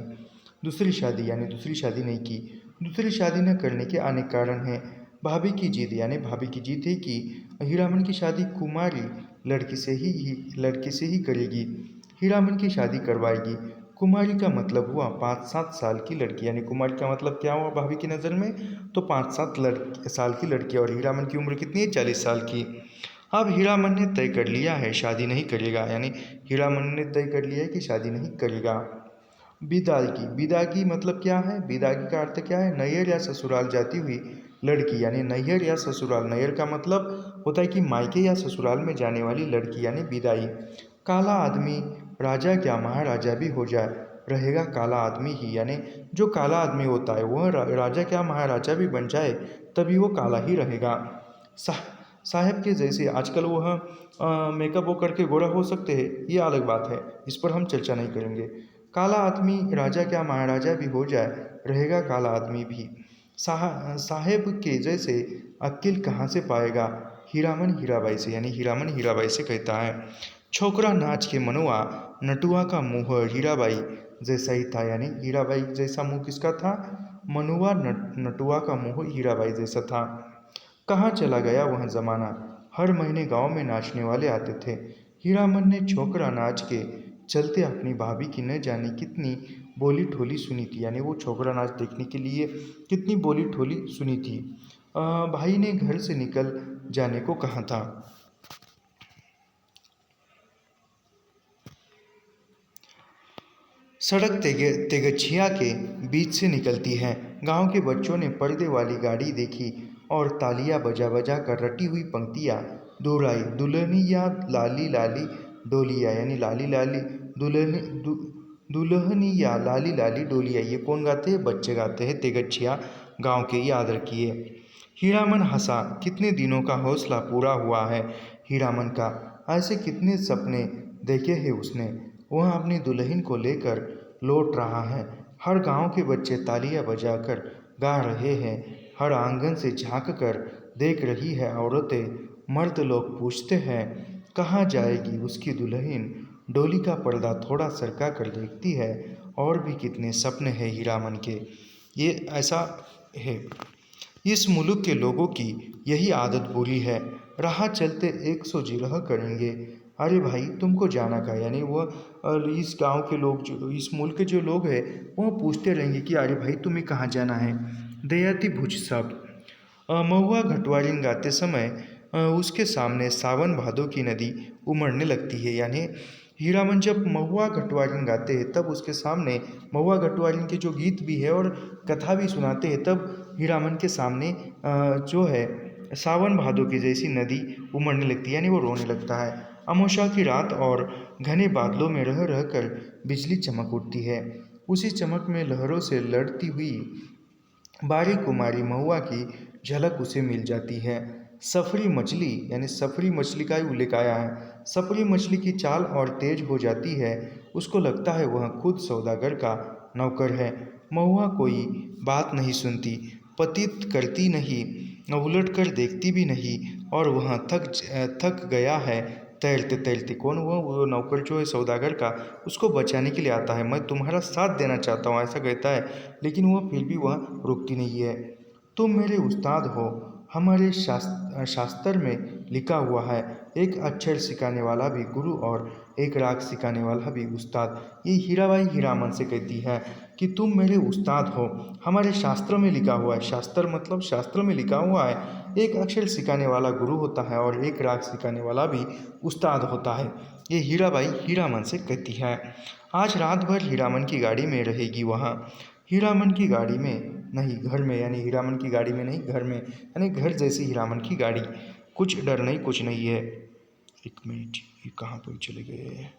[SPEAKER 1] दूसरी शादी, यानी दूसरी शादी नहीं की। दूसरी शादी न करने के अनेक कारण हैं। भाभी की जिद, यानी भाभी की जिद है कि हीरामन की शादी कुमारी लड़की से ही करेगी। हीरामन की शादी करवाएगी। कुमारी का मतलब हुआ 5-7 साल की लड़की, यानी कुमारी का मतलब क्या हुआ भाभी की नज़र में? तो 5-7 साल की लड़की। और हीरामन की उम्र कितनी है? 40 साल की। अब हीरामन ने तय कर लिया है शादी नहीं करेगा, यानी हीरामन ने तय कर लिया है कि शादी नहीं करेगा। विदागी, विदागी मतलब क्या है? विदागी का अर्थ क्या है? नैहर या ससुराल जाती हुई लड़की, यानी नैहर या ससुराल। नैहर का मतलब होता है कि मायके या ससुराल में जाने वाली लड़की, यानी विदाई। काला आदमी राजा क्या महाराजा भी हो जाए, रहेगा काला आदमी ही, यानी जो काला आदमी होता है वह राजा क्या महाराजा भी बन जाए तभी वो काला ही रहेगा। साहब के जैसे आजकल वह मेकअप वो करके गोरा हो सकते हैं, ये अलग बात है, इस पर हम चर्चा नहीं करेंगे। काला आदमी राजा क्या महाराजा भी हो जाए, रहेगा काला आदमी भी। साहेब के जैसे अक्ल कहाँ से पाएगा? हीरामन हीराबाई से, यानी हीरामन हीराबाई से कहता है। छोकरा नाच के मनुआ, नटुआ का मुँह हीराबाई जैसा ही था, यानी हीराबाई जैसा मुँह किसका था? मनुआ नटुआ का मुँह हीराबाई जैसा था। कहाँ चला गया वह ज़माना? हर महीने गांव में नाचने वाले आते थे। हीरामन ने छोकरा नाच के चलते अपनी भाभी की न जाने कितनी बोली ठोली सुनी थी, यानी वो छोकरा नाच देखने के लिए कितनी बोली ठोली सुनी थी। भाई ने घर से निकल जाने को कहा था। सड़क तेगछिया के बीच से निकलती है। गांव के बच्चों ने पर्दे वाली गाड़ी देखी और तालियां बजा बजा कर रटी हुई पंक्तियां दोहराई। दुल्हनिया लाली लाली डोलिया, यानी लाली लाली दुल्हनिया लाली लाली डोलिया। ये कौन गाते हैं? बच्चे गाते हैं, तेगछिया गांव के, याद रखिए। हीरामन हंसा। कितने दिनों का हौसला पूरा हुआ है हीरामन का। ऐसे कितने सपने देखे हैं उसने। वह अपनी दुल्हन को लेकर लौट रहा है। हर गांव के बच्चे तालियां बजाकर गा रहे हैं। हर आंगन से झांक कर देख रही है औरतें। मर्द लोग पूछते हैं कहाँ जाएगी उसकी दुल्हन। डोली का पर्दा थोड़ा सरका कर देखती है। और भी कितने सपने हैं हीरामन के। ये ऐसा है। इस मुल्क के लोगों की यही आदत बुरी है। राह चलते 100 जिरह करेंगे। अरे भाई तुमको जाना का, यानी वह इस गांव के लोग, जो इस मुल्क के जो लोग हैं वह पूछते रहेंगे कि अरे भाई तुम्हें कहाँ जाना है। दयाती भुज साहब। महुआ घटवारिन गाते समय उसके सामने सावन भादों की नदी उमड़ने लगती है, यानी हीरामन जब महुआ घटवारिन गाते हैं तब उसके सामने महुआ घटवारिन के जो गीत भी है और कथा भी सुनाते हैं तब हीरामन के सामने जो है सावन भादों की जैसी नदी उमड़ने लगती है, यानी वो रोने लगता है। अमावस्या की रात और घने बादलों में रह रह कर बिजली चमक उठती है। उसी चमक में लहरों से लड़ती हुई बारी कुमारी महुआ की झलक उसे मिल जाती है। सफरी मछली, यानी सफरी मछली का ही उल्लेख आया है। सफरी मछली की चाल और तेज हो जाती है। उसको लगता है वह खुद सौदागर का नौकर है। महुआ कोई बात नहीं सुनती, पतित करती नहीं, उलट कर देखती भी नहीं। और वह थक गया है तैरते तैरते। कौन हुआ? वो नौकर जो है सौदागर का, उसको बचाने के लिए आता है। मैं तुम्हारा साथ देना चाहता हूँ ऐसा कहता है, लेकिन वह फिर भी वह रुकती नहीं है। तुम मेरे उस्ताद हो, हमारे शास्त्र में लिखा हुआ है, एक अक्षर सिखाने वाला भी गुरु और एक राग सिखाने वाला भी उस्ताद। ये हीराबाई हीरामन से कहती है कि तुम मेरे उस्ताद हो, हमारे शास्त्रों में लिखा हुआ है। शास्त्र मतलब शास्त्र में लिखा हुआ है, एक अक्षर सिखाने वाला गुरु होता है और एक राग सिखाने वाला भी उस्ताद होता है। ये हीराबाई हीरामन से कहती है। आज रात भर हीरामन की गाड़ी में रहेगी वहाँ। हीरामन की गाड़ी में नहीं घर में, यानी हीरामन की गाड़ी में नहीं, घर में, यानी घर जैसी हीरामन की गाड़ी। कुछ डर नहीं, कुछ नहीं है। एक मिनट, ये कहाँ पर चले गए?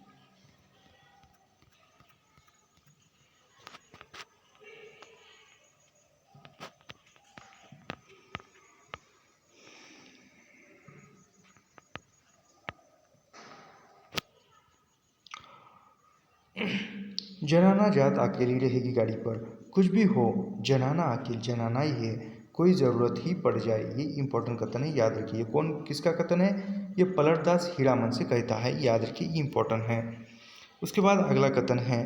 [SPEAKER 1] जनाना जात अकेली रहेगी गाड़ी पर, कुछ भी हो जनाना अकेली जनाना ही है, कोई ज़रूरत ही पड़ जाए। ये इंपॉर्टेंट कथन है, याद रखिए। कौन किसका कथन है? ये पलटदास हीरामन से कहता है, याद रखिए, ये इंपॉर्टेंट है। उसके बाद अगला कथन है,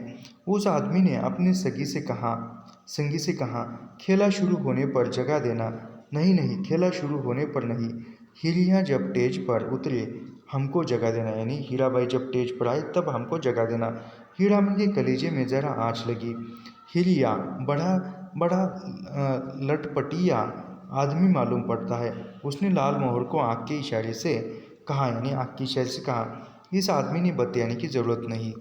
[SPEAKER 1] उस आदमी ने अपने संगी से कहा, खेला शुरू होने पर जगा देना। नहीं नहीं, खेला शुरू होने पर नहीं, हीरिया जब स्टेज पर उतरे हमको जगा देना, यानी हीराबाई जब स्टेज पर आए तब हमको जगा देना। हीरामन के कलेजे में जरा आँच लगी। हीरिया बड़ा बड़ा लटपटिया आदमी मालूम पड़ता है। उसने लाल मोहर को आँख के इशारे से कहा, यानी आँख के इशारे से कहा, इस आदमी ने बतियाने की ज़रूरत नहीं।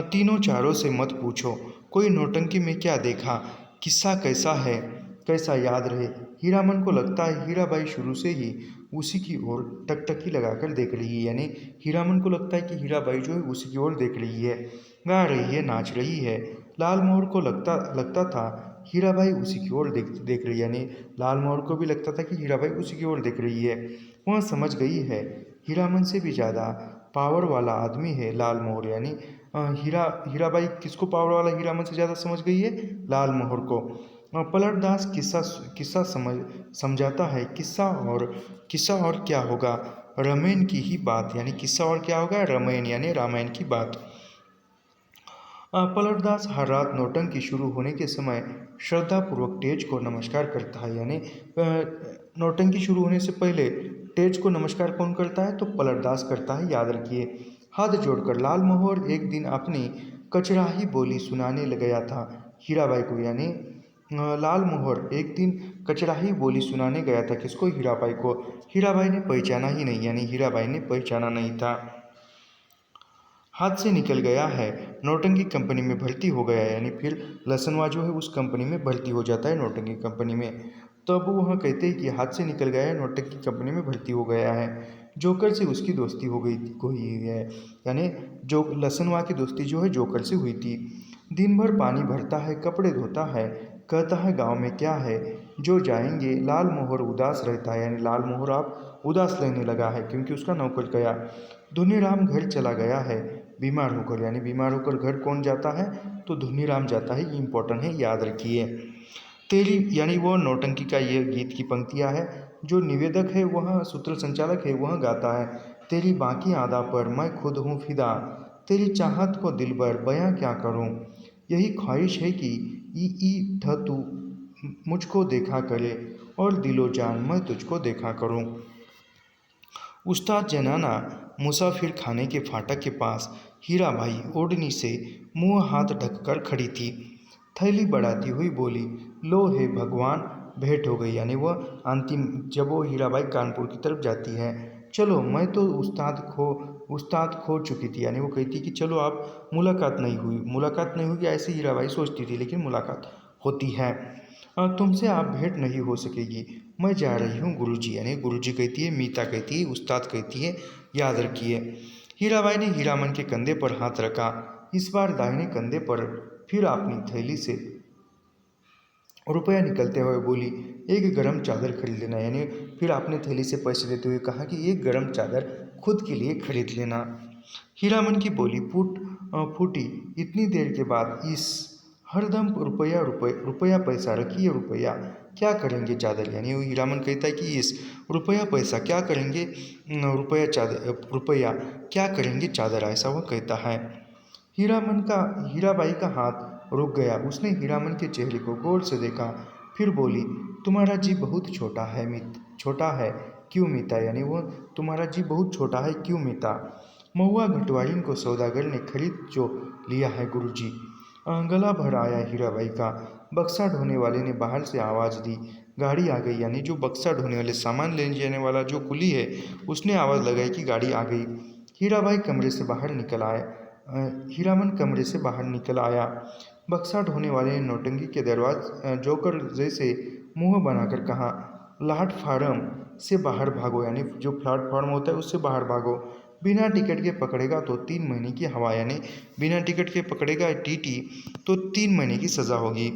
[SPEAKER 1] तीनों चारों से मत पूछो, कोई नौटंकी में क्या देखा, किस्सा कैसा है, कैसा याद रहे। हीरामन को लगता है हीराबाई शुरू से ही उसी की ओर टकटकी लगाकर देख रही है, यानी हीरामन को लगता है कि हीराबाई जो है उसी की ओर देख रही है, गा रही है, नाच रही है। लाल मोहर को लगता था हीराबाई उसी की ओर देख रही है, यानी लाल मोहर को भी लगता था कि हीराबाई उसी की ओर देख रही है। वह समझ गई है हीरामन से भी ज़्यादा पावर वाला आदमी है लाल मोहर, यानी हीराबाई किसको पावर वाला हीरामन से ज़्यादा समझ गई है? लाल मोहर को। पलटदास किस्सा समझाता है, किस्सा और क्या होगा, रामायण की ही बात, यानी किस्सा और क्या होगा, रामायण यानी रामायण की बात। पलटदास हर रात नौटंकी शुरू होने के समय श्रद्धापूर्वक तेज को नमस्कार करता है, यानी नौटंकी शुरू होने से पहले तेज को नमस्कार कौन करता है? तो पलटदास करता है, याद रखिए। हाथ जोड़कर लाल मोहर एक दिन अपनी कचराही बोली सुनाने लग गया था हीराबाई को, यानी लाल मोहर एक दिन कचराही बोली सुनाने गया था, किसको? हीराबाई को। हीराबाई ने पहचाना ही नहीं, यानी हीराबाई ने पहचाना नहीं था। हाथ से निकल गया है, नौटंकी कंपनी में भर्ती हो गया है, यानी फिर लसनवा जो है उस कंपनी में भर्ती हो जाता है, नौटंकी कंपनी में। तब वह कहते हैं कि हाथ से निकल गया है, नौटंकी कंपनी में भर्ती हो गया है। जोकर से उसकी दोस्ती हो हुई है, यानी जो लसनवा की दोस्ती जो है जोकर से हुई थी। दिन भर पानी भरता है, कपड़े धोता है, कहता है गांव में क्या है, जो जाएंगे। लाल मोहर उदास रहता है, यानी लाल मोहर आप उदास रहने लगा है क्योंकि उसका नौकर गया। धुनीराम घर चला गया है बीमार होकर, यानी बीमार होकर घर कौन जाता है? तो धुनीराम जाता है, ये इंपॉर्टेंट है, याद रखिए। तेरी, यानी वो नौटंकी का ये गीत की पंक्तियाँ है। जो निवेदक है वह सूत्र संचालक है, वह गाता है, तेरी बाकी आदा पर मैं खुद हूँ फिदा, तेरी चाहत को दिल भर बयां क्या करूँ, यही ख्वाहिश है कि ई ठ तू मुझको देखा करे और दिलो जान मैं तुझको देखा करूँ। उस्ताद जनाना मुसाफिर खाने के फाटक के पास हीराबाई ओढ़नी से मुंह हाथ ढककर खड़ी थी। थैली बढ़ाती हुई बोली, लो हे भगवान, भेंट हो गई, यानी वह अंतिम, जब वो हीराबाई कानपुर की तरफ जाती है, चलो मैं तो उस्ताद खो चुकी थी, यानी वो कहती कि चलो आप मुलाकात नहीं हुई, ऐसे हीराबाई सोचती थी, लेकिन मुलाकात होती है। तुमसे आप भेंट नहीं हो सकेगी, मैं जा रही हूँ गुरुजी, यानी गुरुजी कहती है, मीता कहती है, उस्ताद कहती है, याद रखिए। हीराबाई ने हीरामन के कंधे पर हाथ रखा, इस बार दाहिने कंधे पर, फिर अपनी थैली से रुपया निकलते हुए बोली, एक गरम चादर खरीद लेना, यानी फिर आपने थैली से पैसे देते हुए कहा कि एक गरम चादर खुद के लिए खरीद लेना। हीरामन की बोली फूटी इतनी देर के बाद, इस हरदम रुपया पैसा रखिए, रुपया क्या करेंगे चादर, यानी वो हीरामन कहता है कि इस रुपया पैसा क्या करेंगे, रुपया क्या करेंगे चादर, ऐसा वह कहता है। हीराबाई का हाथ रुक गया, उसने हीरामन के चेहरे को गौर से देखा, फिर बोली, तुम्हारा जी बहुत छोटा है क्यों मीता, यानी वो तुम्हारा जी बहुत छोटा है क्यों मीता। महुआ घटवारिन को सौदागर ने खरीद जो लिया है गुरुजी। गला भर आया हीराबाई का। बक्सा ढोने वाले ने बाहर से आवाज़ दी, गाड़ी आ गई, यानी जो बक्सा ढोने वाले सामान लेने जाने वाला जो कुली है उसने आवाज़ लगाई कि गाड़ी आ गई। हीरामन कमरे से बाहर निकल आया। बक्सा ढोने वाले ने नौटंकी के दरवाजे जोकर जैसे मुंह बनाकर कहा, प्लेटफार्म से बाहर भागो, यानी जो प्लेटफार्म होता है उससे बाहर भागो। बिना टिकट के पकड़ेगा तो 3 महीने की हवा, यानी बिना टिकट के पकड़ेगा टीटी तो 3 महीने की सज़ा होगी।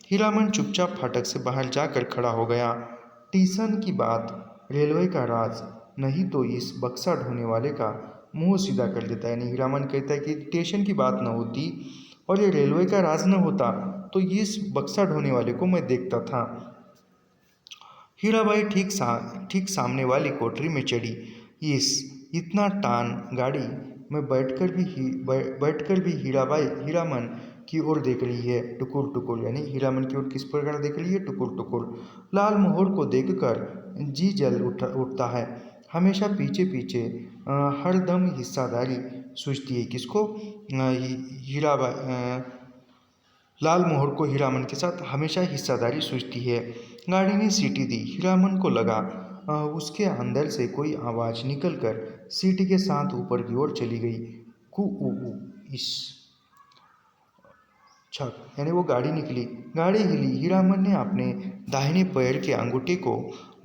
[SPEAKER 1] हीरामन चुपचाप फाटक से बाहर जाकर खड़ा हो गया। स्टेशन की बात रेलवे का राज, नहीं तो इस बक्सा ढोने वाले का मुंह सीधा कर देता है। यानी हीरामन कहता है कि स्टेशन की बात न होती और ये रेलवे का राज न होता तो इस बक्सा ढोने वाले को मैं देखता था। हीराबाई ठीक सामने वाली कोठरी में चढ़ी। इस इतना टान गाड़ी में बैठकर भी हीराबाई हीरामन की ओर देख रही है, टुकुर टुकुर, यानी हीरामन की ओर किस प्रकार देख रही है, टुकुर टुकुर। लाल मोहर को देखकर जी जल उठता है। हमेशा पीछे पीछे हरदम हिस्सादारी सूझती है किसको, हीराबाई लाल मोहर को हीरामन के साथ हमेशा हिस्सादारी सूझती है। गाड़ी ने सीटी दी। हीरामन को लगा उसके अंदर से कोई आवाज़ निकलकर सीटी के साथ ऊपर की ओर चली गई। कु उ उ इस छक, यानी वो गाड़ी निकली, गाड़ी हिली। हीरामन ने अपने दाहिने पैर के अंगूठे को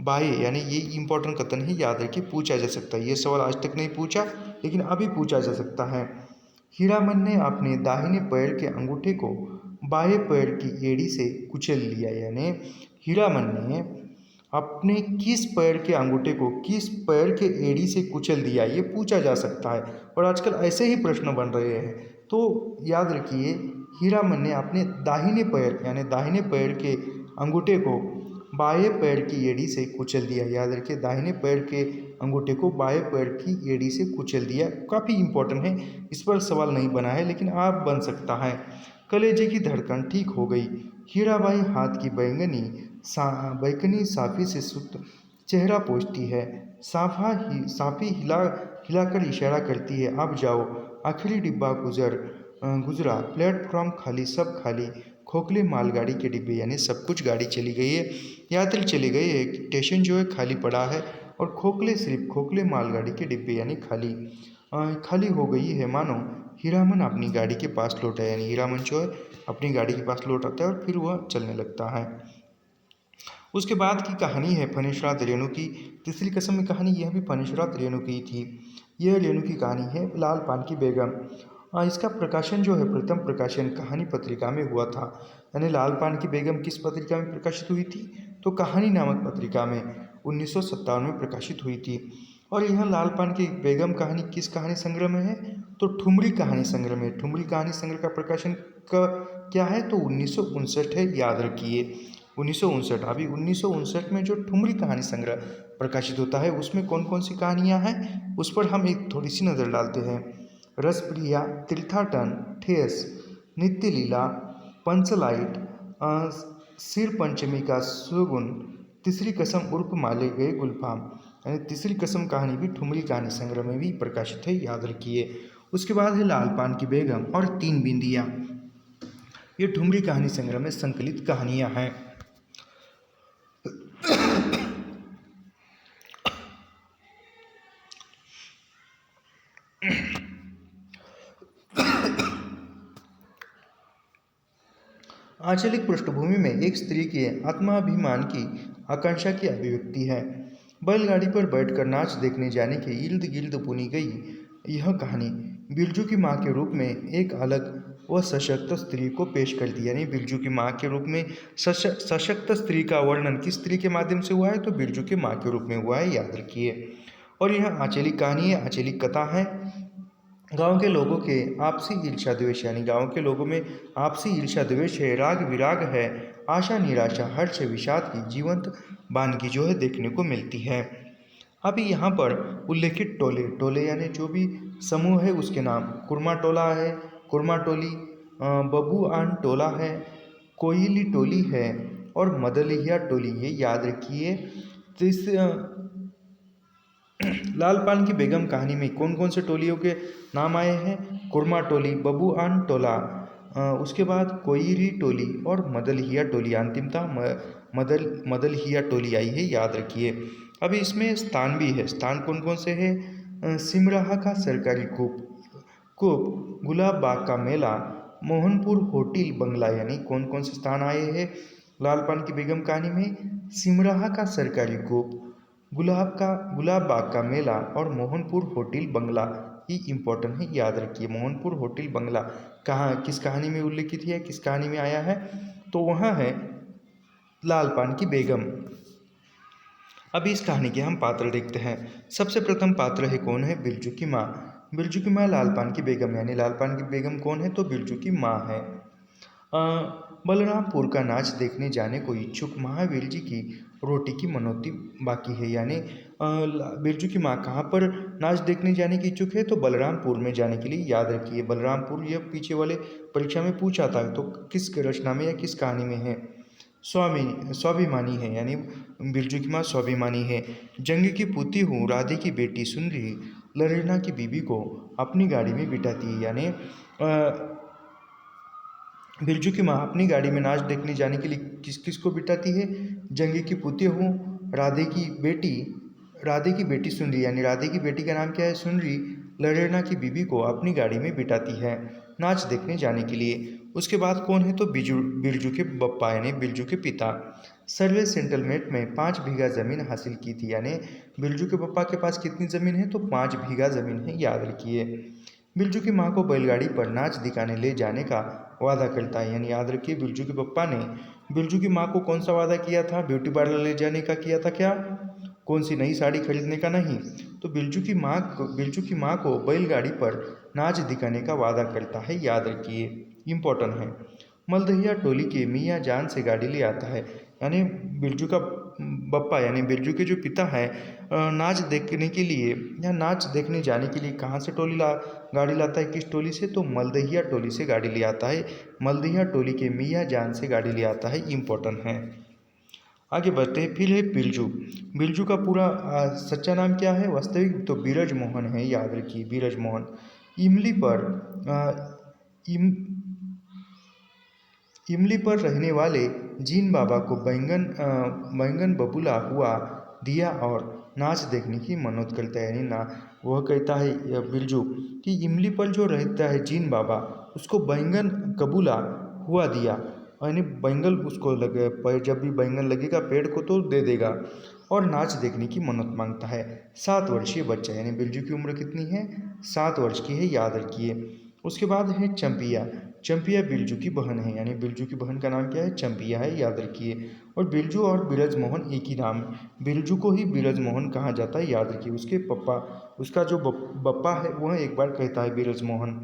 [SPEAKER 1] बाएं, यानी ये इंपॉर्टेंट कथन है, याद रखिए, पूछा जा सकता है। ये सवाल आज तक नहीं पूछा लेकिन अभी पूछा जा सकता है। हीरामन ने अपने दाहिने पैर के अंगूठे को बाएं पैर की एड़ी से कुचल लिया, यानी हीरामन ने अपने किस पैर के अंगूठे को किस पैर के एड़ी से कुचल दिया, ये पूछा जा सकता है और आजकल ऐसे ही प्रश्न बन रहे हैं। तो याद रखिए, हीरामन ने अपने दाहिने पैर, यानी दाहिने पैर के अंगूठे को बाएं पैर की एड़ी से कुचल दिया। याद रखिए, दाहिने पैर के अंगूठे को बाएं पैर की एड़ी से कुचल दिया। काफ़ी इंपॉर्टेंट है, इस पर सवाल नहीं बना है लेकिन आप बन सकता है। कलेजे की धड़कन ठीक हो गई। हीराबाई हाथ की बैकनी साफी से सुत चेहरा पोंछती है। साफी हिलाकर इशारा करती है, अब जाओ। आखिरी डिब्बा गुजरा। प्लेटफॉर्म खाली, सब खाली। खोखले मालगाड़ी के डिब्बे, यानी सब कुछ गाड़ी चली गई है, यात्री चले गए हैं, स्टेशन जो है खाली पड़ा है और सिर्फ खोखले मालगाड़ी के डिब्बे यानी खाली हो गई है। मानो हीरामन अपनी गाड़ी के पास लौटा है, यानी हीरामन जो है अपनी गाड़ी के पास लौट आता है और फिर वह चलने लगता है। उसके बाद की कहानी है फणीश्वरात रेणु की। तीसरी कसम में कहानी यह भी फणीश्वरात रेणु की थी। यह रेणु की कहानी है लाल पान की बेगम। इसका प्रकाशन जो है प्रथम प्रकाशन कहानी पत्रिका में हुआ था। यानी लाल पान की बेगम किस पत्रिका में प्रकाशित हुई थी, तो कहानी नामक पत्रिका में 1957 में प्रकाशित हुई थी। और यह लाल पान की बेगम कहानी किस कहानी संग्रह में है, तो ठुमरी कहानी संग्रह में। ठुमरी कहानी संग्रह का प्रकाशन क्या है, तो 1959 है, याद रखिए 1959। अभी 1959 में जो ठुमरी कहानी संग्रह प्रकाशित होता है उसमें कौन कौन सी कहानियाँ हैं उस पर हम एक थोड़ी सी नज़र डालते हैं। रसप्रिया, तीर्थाटन, ठेस, नित्य लीला, पंचलाइट, सिर पंचमी का सुगुन, तीसरी कसम उर्फ माले गए गुलफाम, यानी तीसरी कसम कहानी भी ठुमरी कहानी संग्रह में भी प्रकाशित है, याद रखिए। उसके बाद है लाल पान की बेगम और तीन बिंदियाँ। ये ठुमरी कहानी संग्रह में संकलित कहानियाँ हैं। आंचलिक पृष्ठभूमि में एक स्त्री के आत्माभिमान की आकांक्षा की अभिव्यक्ति है। बैलगाड़ी पर बैठकर नाच देखने जाने के इर्द गिर्द बुनी गई यह कहानी बिरजू की माँ के रूप में एक अलग व सशक्त स्त्री को पेश करती है। यानी बिरजू की माँ के रूप में सशक्त स्त्री का वर्णन किस स्त्री के माध्यम से हुआ है, तो बिरजू की माँ के रूप में हुआ है, याद रखिए। और यह आंचलिक कहानी है, आंचलिक कथा है। गांव के लोगों के आपसी ईर्ष्या द्वेष, यानी गांव के लोगों में आपसी ईर्ष्या द्वेष है, राग विराग है, आशा निराशा, हर्ष विषाद की जीवंत वानगी जो है देखने को मिलती है। अभी यहाँ पर उल्लेखित टोले यानी जो भी समूह है उसके नाम कुरमा टोला है, कुरमा टोली, बबुआन टोला है, कोयली टोली है और मदलिया टोली, ये याद रखिए। तो इस लाल पान की बेगम कहानी में कौन कौन से टोलियों के नाम आए हैं, कुरमा टोली, बबुआन टोला, उसके बाद कोयरी टोली और मदलहिया टोली, अंतिमता मदलहिया टोली आई है, याद रखिए। अभी इसमें स्थान भी है, स्थान कौन कौन से हैं, सिमराहा का सरकारी कूप, गुलाब बाग का मेला, मोहनपुर होटल बंगला यानी कौन कौन से स्थान आए हैं लाल पान की बेगम कहानी में? सिमराहा का सरकारी गोप, गुलाब बाग का मेला और मोहनपुर होटल बंगला। ये इंपॉर्टेंट है, याद रखिए। मोहनपुर होटल बंगला कहाँ किस कहानी में उल्लेखित है, किस कहानी में आया है? तो वहाँ है लाल पान की बेगम। अभी इस कहानी के हम पात्र देखते हैं। सबसे प्रथम पात्र है कौन है? बिरजू की माँ। बिरजू की माँ लाल पान की बेगम, यानी लाल पान की बेगम कौन है? तो बिरजू की माँ है। बलरामपुर का नाच देखने जाने को इच्छुक महावीर जी की रोटी की मनौती बाकी है, यानी बिरजू की माँ कहाँ पर नाच देखने जाने की इच्छुक है? तो बलरामपुर में जाने के लिए। याद रखिए बलरामपुर यह पीछे वाले परीक्षा में पूछा था, तो किस रचना में या किस कहानी में है? स्वाभिमानी है, यानी बिरजू की माँ स्वाभिमानी है। जंग की पुती हूँ राधे की बेटी सुंदरी लरेना की बीबी को अपनी गाड़ी में बिठाती है, यानी बिरजू की माँ अपनी गाड़ी में नाच देखने जाने के लिए किस किस को बिठाती है? जंगी की पुती हूँ राधे की बेटी सुंदरी, यानी राधे की बेटी का नाम क्या है? सुंदरी लरेना की बीबी को अपनी गाड़ी में बिठाती है नाच देखने जाने के लिए। उसके बाद कौन है? तो बिरजू के बप्पा, यानी बिरजू के पिता। सर्वे सेटलमेंट में 5 बीघा जमीन हासिल की थी, यानी बिरजू के पप्पा के पास कितनी जमीन है? तो 5 बीघा जमीन है, याद रखिए। बिरजू की माँ को बैलगाड़ी पर नाच दिखाने ले जाने का वादा करता है, यानी याद रखिए बिरजू के पप्पा ने बिरजू की माँ को कौन सा वादा किया था? ब्यूटी पार्लर ले जाने का किया था। क्या? कौन सी नई साड़ी खरीदने का नहीं। तो बिरजू की माँ को बैलगाड़ी पर नाच दिखाने का वादा करता है, याद रखिए, इम्पोर्टेंट है। मलदहिया टोली के मियाँ जान से गाड़ी ले आता है, यानी बिरजू का बप्पा यानी बिरजू के जो पिता है नाच देखने के लिए या नाच देखने जाने के लिए कहाँ से गाड़ी लाता है? किस टोली से? तो मलदहिया टोली से गाड़ी ले आता है। मलदहिया टोली के मियाँ जान से गाड़ी ले आता है, इम्पोर्टेंट है। आगे बढ़ते हैं। फिर है बिरजू। बिरजू का पूरा सच्चा नाम क्या है? वास्तविक तो बीरज मोहन है, याद रखिए बीरज मोहन। इमली पर इमली पर रहने वाले जीन बाबा को बैंगन बबूला हुआ दिया और नाच देखने की मनौत करता है, यानी ना वह कहता है बिरजू कि इमली पर जो रहता है जीन बाबा उसको बैंगन कबूला हुआ दिया, यानी बैंगन उसको लगे, जब भी बैंगन लगेगा पेड़ को तो दे देगा और नाच देखने की मनौत मांगता है। 7 वर्षीय बच्चा, यानी बिरजू की उम्र कितनी है? 7 वर्ष की है, याद रखिए। उसके बाद है चंपिया। चंपिया बिरजू की बहन है, यानी बिरजू की बहन का नाम क्या है? चंपिया है, याद रखिए। और बिरजू और बिरज मोहन एक ही नाम, बिरजू को ही बिरज मोहन कहा जाता है, याद रखिए। उसके पप्पा उसका जो बप्पा है वह एक बार कहता है बिरज मोहन।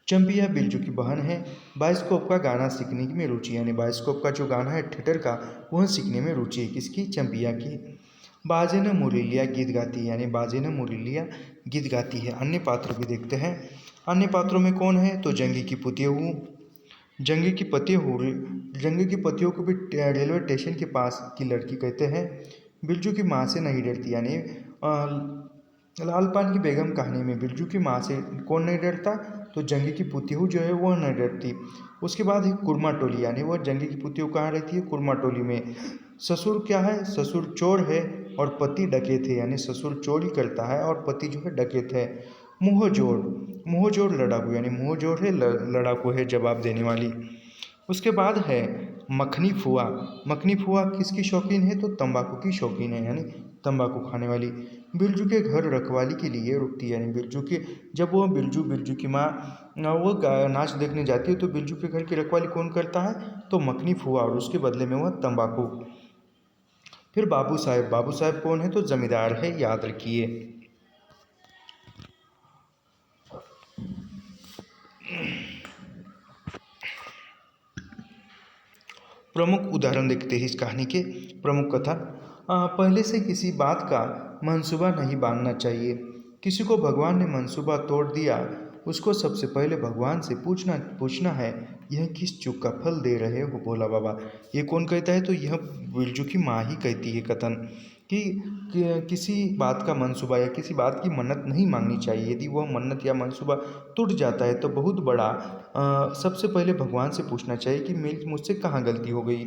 [SPEAKER 1] चंपिया बिरजू की बहन है। बाइस्कोप का गाना सीखने में रुचि, यानी बाइस्कोप का जो गाना है थिएटर का वह सीखने में रुचि है, किसकी? चंपिया की। बाजे न मुरलिया गीत गाती है, यानी बाजे न मुरलिया गीत गाती है। अन्य पात्र भी देखते हैं। अन्य पात्रों में कौन है? तो जंगी की पुतिहू। जंगी की पतियों को भी रेलवे स्टेशन के पास की लड़की कहते हैं। बिरजू की माँ से नहीं डरती, यानी लाल पान की बेगम कहानी में बिरजू की माँ से कौन नहीं डरता? तो जंगी की पुतिहू जो है वह नहीं डरती। उसके बाद है कुरमा टोली, यानी वह जंगी की पुतिहू कहाँ रहती है? कुरमा टोली में। ससुर क्या है? ससुर चोर है और पति डकैत है, यानी ससुर चोरी करता है और पति जो है डकैत है। मुँहजोड़ लड़ाकू, यानी मुँहजोड़ है लड़ाकू है, जवाब देने वाली। उसके बाद है मखनी फुआ। मखनी फुआ किसकी शौकीन है? तो तंबाकू की शौकीन है, यानी तंबाकू खाने वाली। बिरजू के घर रखवाली के लिए रुकती है, यानी बिरजू की माँ वो नाच देखने जाती है तो बिरजू के घर की रखवाली कौन करता है? तो मखनी फुआ, और उसके बदले में वह तंबाकू। फिर बाबू साहब कौन है? तो जमींदार है, याद रखिए। प्रमुख उदाहरण देखते हैं इस कहानी के। प्रमुख कथा। पहले से किसी बात का मंसूबा नहीं बांधना चाहिए। किसी को भगवान ने मंसूबा तोड़ दिया, उसको सबसे पहले भगवान से पूछना है, यह किस चूक का फल दे रहे हो भोला बाबा। ये कौन कहता है? तो यह बिरजू की माँ ही कहती है कथन कि किसी बात का मंसूबा या किसी बात की मन्नत नहीं मांगनी चाहिए। यदि वह मन्नत या मंसूबा टूट जाता है तो बहुत बड़ा सबसे पहले भगवान से पूछना चाहिए कि मुझसे कहाँ गलती हो गई।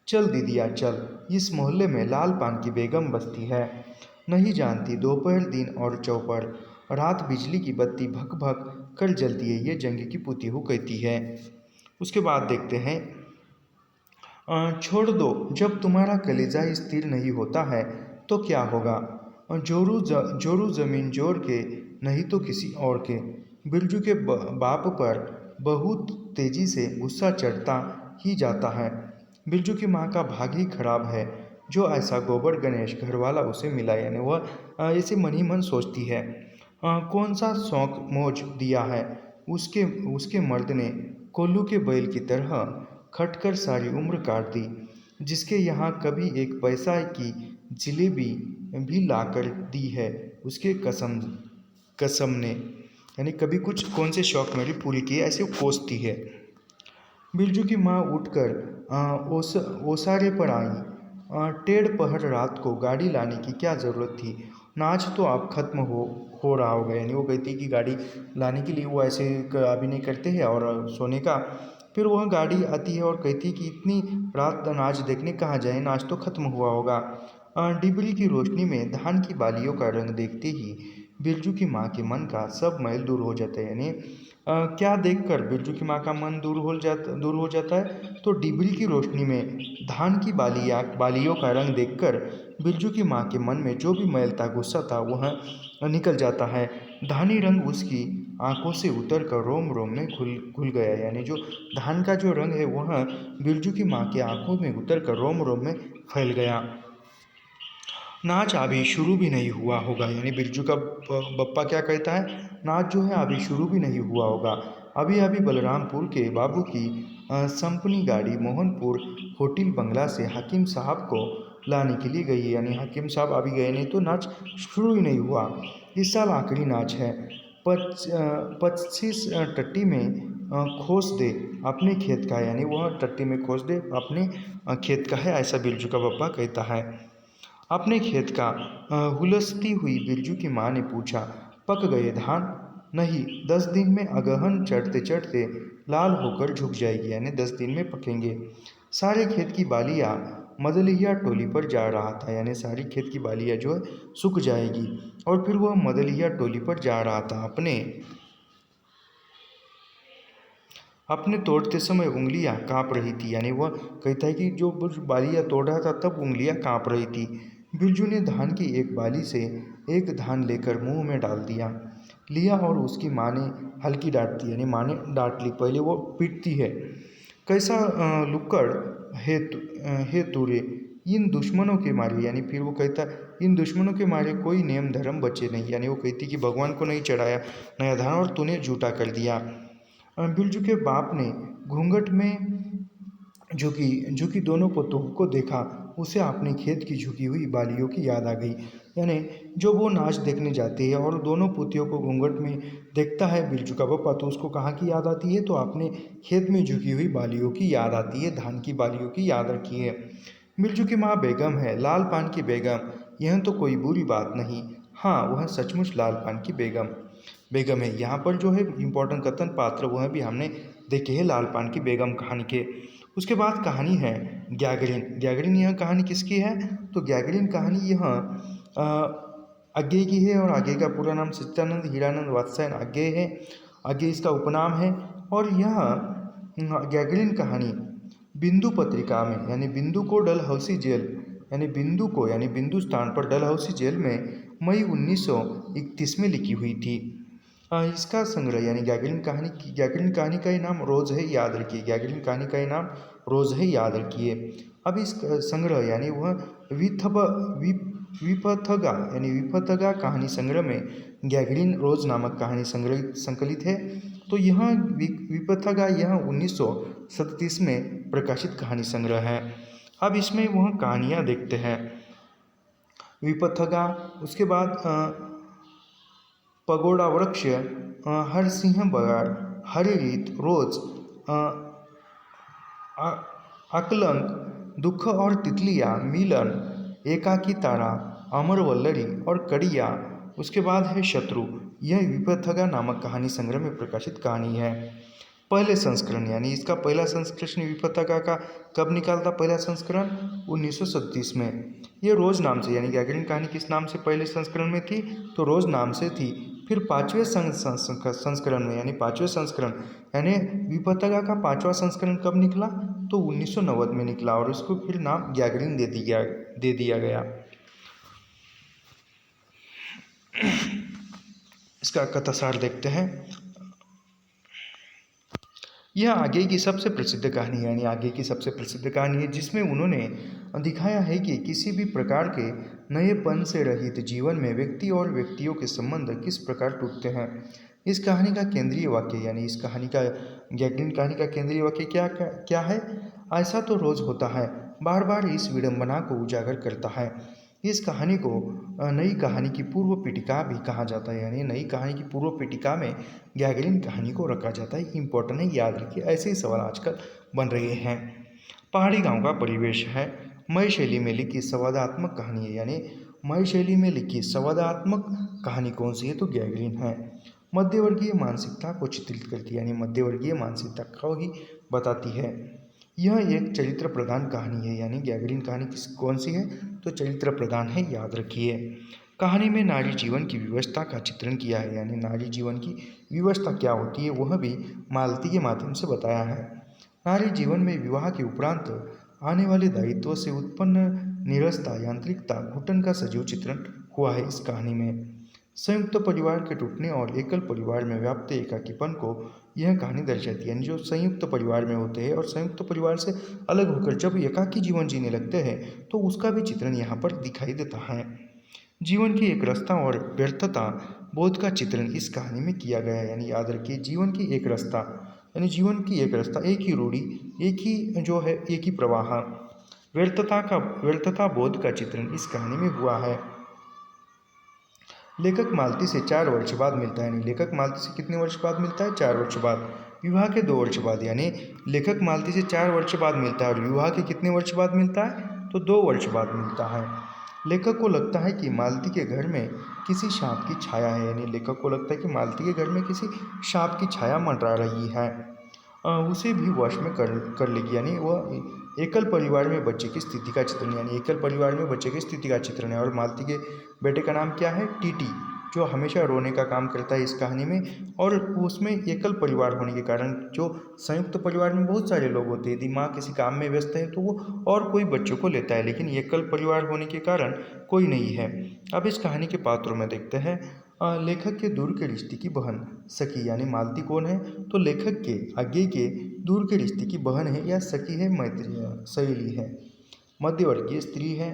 [SPEAKER 1] चल दीदिया चल, इस मोहल्ले में लाल पान की बेगम बसती है, नहीं जानती दोपहर दिन और चौपहर रात बिजली की बत्ती भक भक कर जलती है, ये जंग की पुतिहु कहती है। उसके बाद देखते हैं छोड़ दो, जब तुम्हारा कलेजा स्थिर नहीं होता है तो क्या होगा। जोरू जमीन जोर के, नहीं तो किसी और के। बिरजू के बाप पर बहुत तेजी से गुस्सा चढ़ता ही जाता है। बिरजू की माँ का भाग ही खराब है, जो ऐसा गोबर गणेश घरवाला उसे मिला। यानी वह ऐसे मन ही मन सोचती है, कौन सा शौक मौज दिया है उसके उसके मर्द ने, कोल्लू के बैल की तरह खटकर सारी उम्र काट दी, जिसके यहाँ कभी एक पैसा की जिलेबी भी लाकर दी है उसके कसम कसम ने। यानी कभी कुछ कौन से शौक मेरी पूरी किए, ऐसे वो कोसती है। बिरजू की माँ उठकर ओसारे पर आई। टेढ़ पहर रात को गाड़ी लाने की क्या ज़रूरत थी, नाच तो अब खत्म हो रहा होगा। यानी वो कहती है कि गाड़ी लाने के लिए वो ऐसे अभी नहीं करते हैं और सोने का। फिर वह गाड़ी आती है और कहती है कि इतनी रात नाच देखने कहाँ जाए, नाच तो खत्म हुआ होगा। डिबरी की रोशनी में धान की बालियों का रंग देखते ही बिरजू की माँ के मन का सब मैल दूर हो जाता है। यानी क्या देखकर बिरजू की माँ का मन दूर हो जाता है, तो डिबरी की रोशनी में धान की बालियों का रंग देखकर बिरजू की माँ के मन में जो भी मैल था, गुस्सा था, वह निकल जाता है। धानी रंग उसकी आंखों से उतर कर रोम रोम में घुल गया। यानी जो धान का जो रंग है वह बिरजू की माँ की आंखों में उतर कर रोम रोम में फैल गया। नाच अभी शुरू भी नहीं हुआ होगा। यानी बिरजू का बप्पा क्या कहता है, नाच जो है अभी शुरू भी नहीं हुआ होगा। अभी अभी बलरामपुर के बाबू की संपनी गाड़ी मोहनपुर होटल बंगला से हकीम साहब को लाने के लिए गई है। यानी हकीम साहब अभी गए नहीं तो नाच शुरू ही नहीं हुआ। इस साल आखिरी नाच है। 25 टट्टी में खोस दे अपने खेत का। यानी वह टट्टी में खोस दे अपने खेत का है, ऐसा बिरजू का बप्पा कहता है। अपने खेत का हुलसती हुई बिरजू की माँ ने पूछा, पक गए धान? नहीं, 10 दिन में अगहन चढ़ते चढ़ते लाल होकर झुक जाएगी। यानी 10 दिन में पकेंगे। सारे खेत की बालियाँ मदलिया टोली पर जा रहा था। यानी सारी खेत की बालियाँ जो है सूख जाएगी। और फिर वह मदलिया टोली पर जा रहा था। अपने तोड़ते समय उंगलियां काँप रही थी। यानी वह कहता है कि जो बालियाँ तोड़ रहा था तब उंगलियां काँप रही थी। बिरजू ने धान की एक बाली से एक धान लेकर मुंह में डाल लिया और उसकी माँ ने हल्की डांट दी। यानी माँ ने डांट ली, पहले वो पीटती है। कैसा लुक्कड़ है तूरे इन दुश्मनों के मारे। यानी फिर वो कहता इन दुश्मनों के मारे कोई नियम धर्म बचे नहीं। यानी वो कहती कि भगवान को नहीं चढ़ाया नया धान और तूने झूठा कर दिया। बिरजू के बाप ने घूंघट में झुकी दोनों पतों को देखा। उसे अपने खेत की झुकी हुई बालियों की याद आ गई। यानी जो वो नाच देखने जाते हैं और दोनों पुतियों को घूंघट में देखता है बिरजू का पप्पा, तो उसको कहाँ की याद आती है, तो अपने खेत में झुकी हुई बालियों की याद आती है, धान की बालियों की याद रखी है। बिरजू की माँ बेगम है, लाल पान की बेगम। यह तो कोई बुरी बात नहीं। हाँ, वह सचमुच लाल पान की बेगम है। यहाँ पर जो है इम्पोर्टेंट कथन पात्र वह भी हमने देखे हैं लाल पान की बेगम कहानी के। उसके बाद कहानी है ग्यागरिन। यह कहानी किसकी है, तो ग्यागरिन कहानी यह अज्ञेय की है। और अज्ञेय का पूरा नाम सच्चिदानंद हीरानंद वात्स्यायन अज्ञेय है। अज्ञेय इसका उपनाम है। और यह ग्यागरिन कहानी बिंदु पत्रिका में, यानी बिंदु को डलहौसी जेल, यानी बिंदु स्थान पर डलहौसी जेल में मई 1931 में लिखी हुई थी। इसका संग्रह यानी ग्यागरिन कहानी का ही नाम रोज़ है, याद रखिए। ग्यागरिन कहानी का ही नाम रोज़ है, याद रखिए। अब इस संग्रह यानी वह विपथगा कहानी संग्रह में ग्यागरिन रोज नामक कहानी संकलित है। तो यह विपथगा यह 1937 में प्रकाशित कहानी संग्रह है। अब इसमें वह कहानियाँ देखते हैं। विपथगा, उसके बाद पगोड़ा वृक्ष, हर सिंह बगाड़, हरे रीत, रोज, अकलंक, दुख और तितलियाँ, मिलन, एकाकी तारा, अमर वल्लरी और कड़िया। उसके बाद है शत्रु। यह विपथगा नामक कहानी संग्रह में प्रकाशित कहानी है। पहले संस्करण यानी इसका पहला संस्करण विपथगा का कब निकाला था, पहला संस्करण 1937 में। ये रोज नाम से, यानी ग्यागरिन कहानी किस नाम से पहले संस्करण में थी, तो रोज नाम से थी। फिर पाँचवें संस्करण में यानी पाँचवें संस्करण यानी विपत्तिका का पाँचवा संस्करण कब निकला? तो 1990 में निकला और उसको फिर नाम गैगरीन दे दिया गया। इसका कथासार देखते हैं। यह आगे की सबसे प्रसिद्ध कहानी है, यानी आगे की सबसे प्रसिद्ध कहानी है जिसमें उन्होंने दिखाया है कि किसी भी प्रकार के नएपन से रहित जीवन में व्यक्ति और व्यक्तियों के संबंध किस प्रकार टूटते हैं। इस कहानी का केंद्रीय वाक्य यानी इस कहानी का गैगरीन कहानी का केंद्रीय वाक्य क्या है? ऐसा तो रोज होता है, बार बार इस विडंबना को उजागर करता है। इस कहानी को नई कहानी की पूर्व पीठिका भी कहा जाता है, यानी नई कहानी की पूर्व पीठिका में गैगरीन कहानी को रखा जाता है। इम्पोर्टेंट है, याद रखिए, ऐसे ही सवाल आजकल बन रहे हैं। पहाड़ी गांव का परिवेश है। मय शैली में लिखी संवादात्मक कहानी है, यानी मय शैली में लिखी संवादात्मक कहानी कौन सी है? तो गैगरीन है। मध्यवर्गीय मानसिकता को चित्रित करती है, यानी मध्यवर्गीय मानसिकता को ही बताती है। यह एक चरित्र प्रधान कहानी है, यानी गैगरीन कहानी कौन सी है? तो चरित्र प्रधान है, याद रखिए। कहानी में नारी जीवन की व्यवस्था का चित्रण किया है, यानी नारी जीवन की व्यवस्था क्या होती है वह भी मालती के माध्यम से बताया है। नारी जीवन में विवाह के उपरांत आने वाले दायित्वों से उत्पन्न नीरसता, यांत्रिकता, घुटन का सजीव चित्रण हुआ है इस कहानी में। संयुक्त परिवार के टूटने और एकल परिवार में व्याप्त एकाकीपन को यह कहानी दर्शाती है, यानी जो संयुक्त परिवार में होते हैं और संयुक्त परिवार से अलग होकर जब एकाकी जीवन जीने लगते हैं तो उसका भी चित्रण यहाँ पर दिखाई देता है। जीवन की एक रास्ता और व्यर्थता बोध का चित्रण इस कहानी में किया गया है, यानी याद रखिए जीवन की एक रास्ता, यानी जीवन की एक रास्ता, एक ही रूढ़ी, एक ही जो है एक ही प्रवाह, व्यर्थता बोध का चित्रण इस कहानी में हुआ है। लेखक मालती से 4 वर्ष बाद मिलता है, यानी लेखक मालती से कितने वर्ष बाद मिलता है? 4 वर्ष बाद। विवाह के 2 वर्ष बाद, यानी लेखक मालती से 4 वर्ष बाद मिलता है और विवाह के कितने वर्ष बाद मिलता है? तो 2 वर्ष बाद मिलता है। लेखक को लगता है कि मालती के घर में किसी सांप की छाया है, यानी लेखक को लगता है कि मालती के घर में किसी सांप की छाया मंडरा रही है, उसे भी वश में कर लेगी, यानी वह एकल परिवार में बच्चे की स्थिति का चित्रण, यानी एकल परिवार में बच्चे की स्थिति का चित्रण है। और मालती के बेटे का नाम क्या है? टीटी, जो हमेशा रोने का काम करता है इस कहानी में। और उसमें एकल परिवार होने के कारण, जो संयुक्त परिवार में बहुत सारे लोग होते हैं, यदि माँ किसी काम में व्यस्त है तो वो और कोई बच्चों को लेता है, लेकिन एकल परिवार होने के कारण कोई नहीं है। अब इस कहानी के पात्रों में देखते हैं। लेखक के दूर के रिश्ते की बहन सखी, यानी मालती कौन है? तो लेखक के आगे के दूर के रिश्ते की बहन है या सखी है, मैत्री सहेली है। मध्यवर्गीय स्त्री है।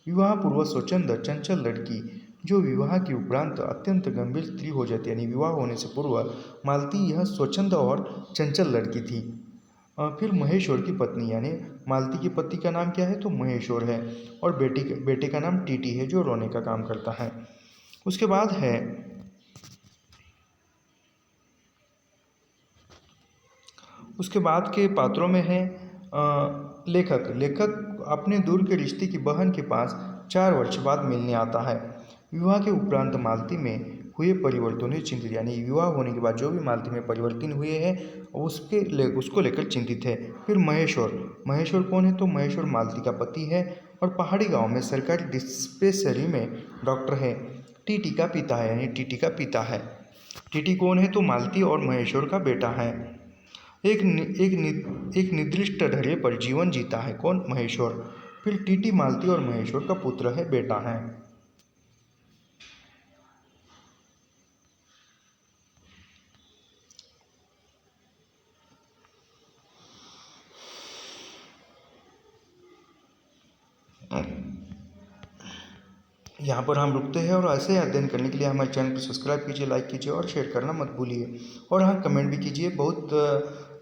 [SPEAKER 1] विवाह पूर्व स्वच्छंद चंचल लड़की जो विवाह के उपरांत अत्यंत गंभीर स्त्री हो जाती है, यानी विवाह होने से पूर्व मालती यह स्वच्छंद और चंचल लड़की थी। फिर महेश्वर की पत्नी, यानी मालती की पति का नाम क्या है? तो महेश्वर है। और बेटे का नाम टीटी है जो रोने का काम करता है। उसके बाद है उसके बाद के पात्रों में है लेखक अपने दूर के रिश्ते की बहन के पास 4 वर्ष बाद मिलने आता है। विवाह के उपरांत मालती में हुए परिवर्तनों से चिंतित, यानी विवाह होने के बाद जो भी मालती में परिवर्तन हुए हैं उसको लेकर चिंतित है। फिर महेश्वर कौन है? तो महेश्वर मालती का पति है और पहाड़ी गांव में सरकारी डिस्पेंसरी में डॉक्टर है। टीटी का पिता है, यानी टीटी का पिता है। टीटी कौन है? तो मालती और महेश्वर का बेटा है। एक निर्दिष्ट ढर्रे पर जीवन जीता है, कौन? महेश्वर। फिर टीटी मालती और महेश्वर का पुत्र है, बेटा है। यहाँ पर हम रुकते हैं और ऐसे अध्ययन करने के लिए हमारे चैनल को सब्सक्राइब कीजिए, लाइक कीजिए और शेयर करना मत भूलिए। और हाँ, कमेंट भी कीजिए। बहुत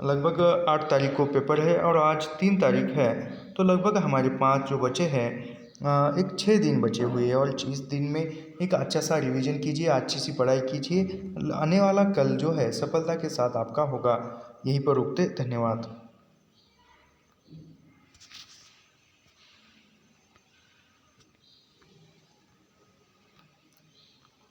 [SPEAKER 1] लगभग 8 तारीख को पेपर है और आज 3 तारीख है, तो लगभग हमारे 5 जो बचे हैं, एक 6 दिन बचे हुए हैं और इस दिन में एक अच्छा सा रिवीजन कीजिए, अच्छी सी पढ़ाई कीजिए। आने वाला कल जो है सफलता के साथ आपका होगा। यहीं पर रुकते, धन्यवाद।